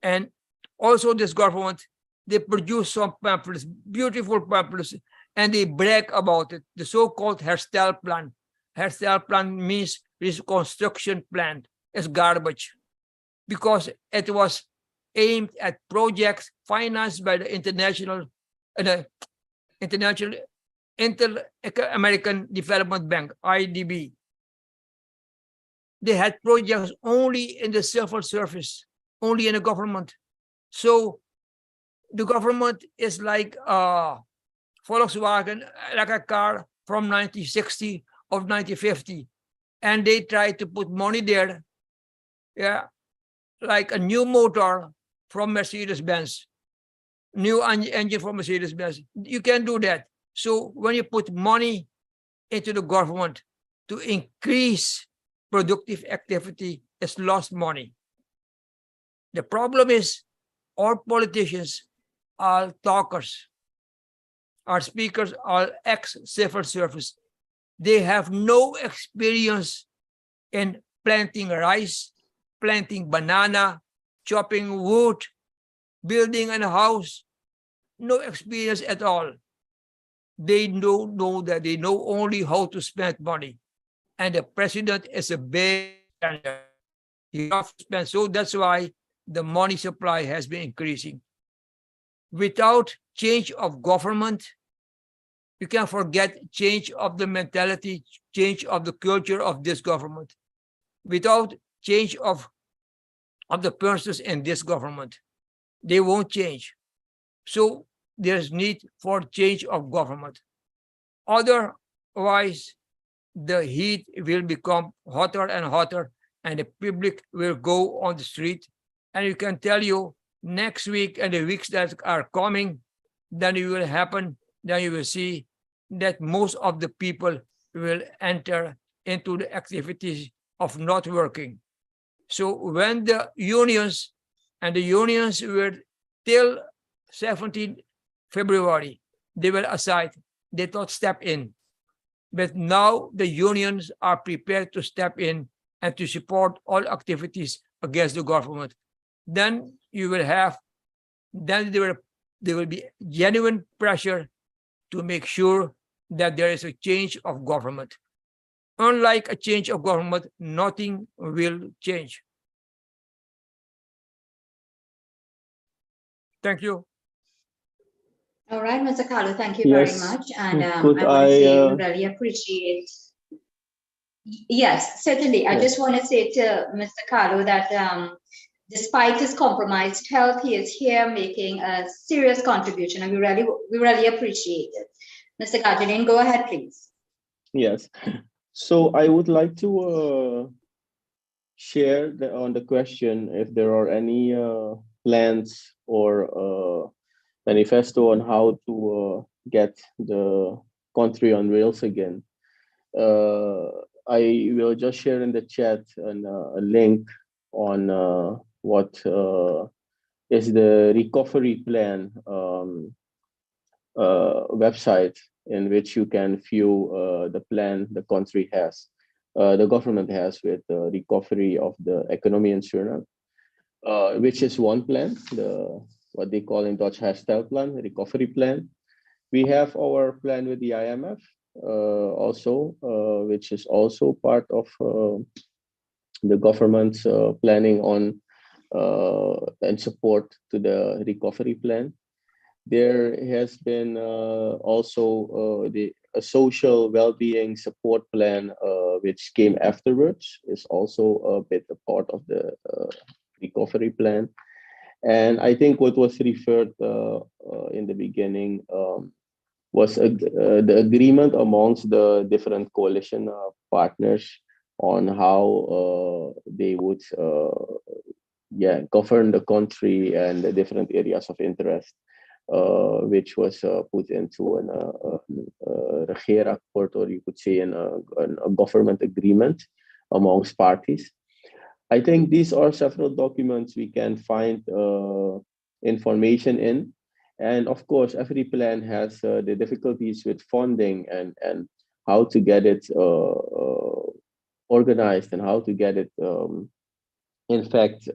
And also this government, they produce some pamphlets, beautiful pamphlets, and they brag about it, the so-called hairstyle plan. Hairstyle plan means reconstruction plan. It's garbage because it was aimed at projects financed by the Inter-American Development Bank, IDB. They had projects only in the civil service, only in the government. So the government is like Volkswagen, like a car from 1960 or 1950. And they try to put money there, yeah, like a new motor from Mercedes-Benz, new engine from Mercedes-Benz. You can do that. So when you put money into the government to increase productive activity, it's lost money. The problem is all politicians are talkers, our speakers are ex-civil service. They have no experience in planting rice, planting banana, chopping wood, building a house. No experience at all. They don't know that. They know only how to spend money. And the president is a big spender. He loves to spend. So that's why the money supply has been increasing. Without change of government, you can forget change of the mentality, change of the culture of this government. Without change of the persons in this government, they won't change. So there's need for change of government. Otherwise, the heat will become hotter and hotter and the public will go on the street. And you can tell you next week and the weeks that are coming, then it will happen, then you will see that most of the people will enter into the activities of not working. So when the unions were till 17 February, they were aside, they thought step in. But now the unions are prepared to step in and to support all activities against the government. Then you will have, then there will be genuine pressure to make sure that there is a change of government. Unlike a change of government, nothing will change. Thank you. All right, Mr. Kalu, thank you Yes. very much. And Could I want to say I, we really appreciate. Yes, certainly. I Yes. just want to say to Mr. Kalu that Despite his compromised health, he is here making a serious contribution, and we really appreciate it. Mr. Gajadin, go ahead, please. Yes. So I would like to share on the question if there are any plans or manifesto on how to get the country on rails again. I will just share in the chat a link on what is the recovery plan website, in which you can view the plan the country has, the government has, with the recovery of the economy in Suriname, which is one plan, what they call in Dutch herstelplan, recovery plan. We have our plan with the IMF also, which is also part of the government's planning on and support to the recovery plan. There has been also a social well-being support plan, which came afterwards, is also a bit a part of the recovery plan. And I think what was referred in the beginning was the agreement amongst the different coalition partners on how they would govern the country and the different areas of interest, which was put into a regeerakkoord, or you could say a government agreement amongst parties. I think these are several documents we can find information in. And of course, every plan has the difficulties with funding and how to get it organized and how to get it, in fact,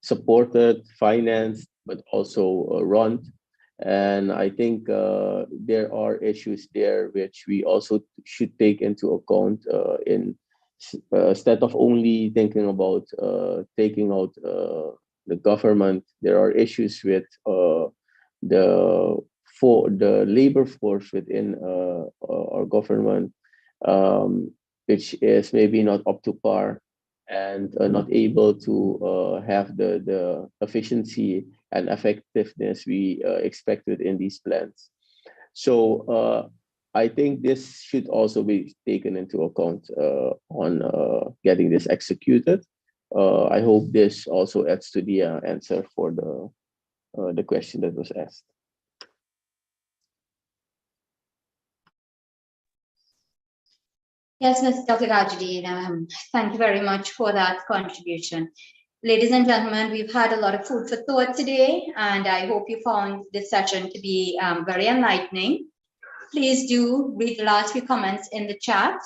supported, financed, but also run. And I think there are issues there which we also should take into account instead of only thinking about taking out the government. There are issues with the labor force within our government, which is maybe not up to par and not able to have the efficiency and effectiveness we expected in these plans. So I think this should also be taken into account on getting this executed. I hope this also adds to the answer for the question that was asked. Yes, Dr. Gajadin, thank you very much for that contribution. Ladies and gentlemen, we've had a lot of food for thought today, and I hope you found this session to be very enlightening. Please do read the last few comments in the chat.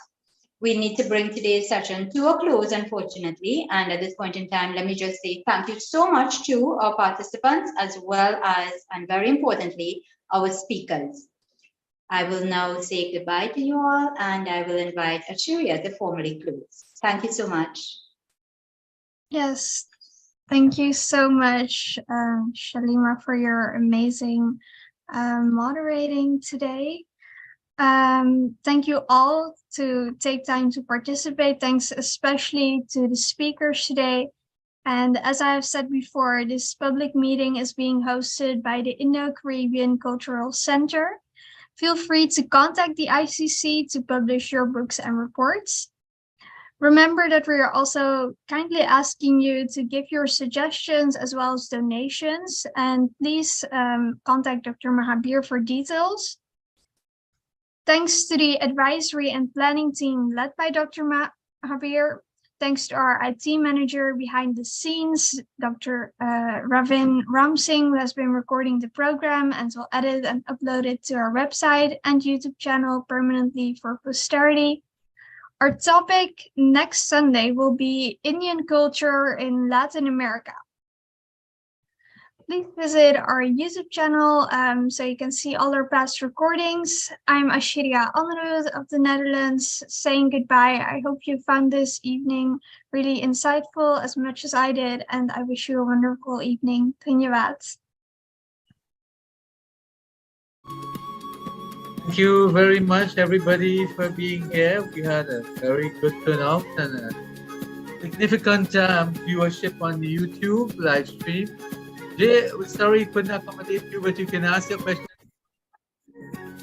We need to bring today's session to a close, unfortunately. And at this point in time, let me just say thank you so much to our participants, as well as, and very importantly, our speakers. I will now say goodbye to you all, and I will invite Achuria to formally close. Thank you so much. Yes, thank you so much, Shalima, for your amazing moderating today. Thank you all to take time to participate. Thanks especially to the speakers today. And as I have said before, this public meeting is being hosted by the Indo-Caribbean Cultural Center. Feel free to contact the ICC to publish your books and reports. Remember that we are also kindly asking you to give your suggestions as well as donations. And please contact Dr. Mahabir for details. Thanks to the advisory and planning team led by Dr. Mahabir. Thanks to our IT manager behind the scenes, Dr. Ravin Ramsingh, who has been recording the program and will edit and upload it to our website and YouTube channel permanently for posterity. Our topic next Sunday will be Indian culture in Latin America. Please visit our YouTube channel so you can see all our past recordings. I'm Ashiria Anrud of the Netherlands saying goodbye. I hope you found this evening really insightful as much as I did, and I wish you a wonderful evening. Dhanyavad. Thank you very much, everybody, for being here. We had a very good turnout, and significant viewership on the YouTube live stream. Jay, sorry, couldn't accommodate you, but you can ask your question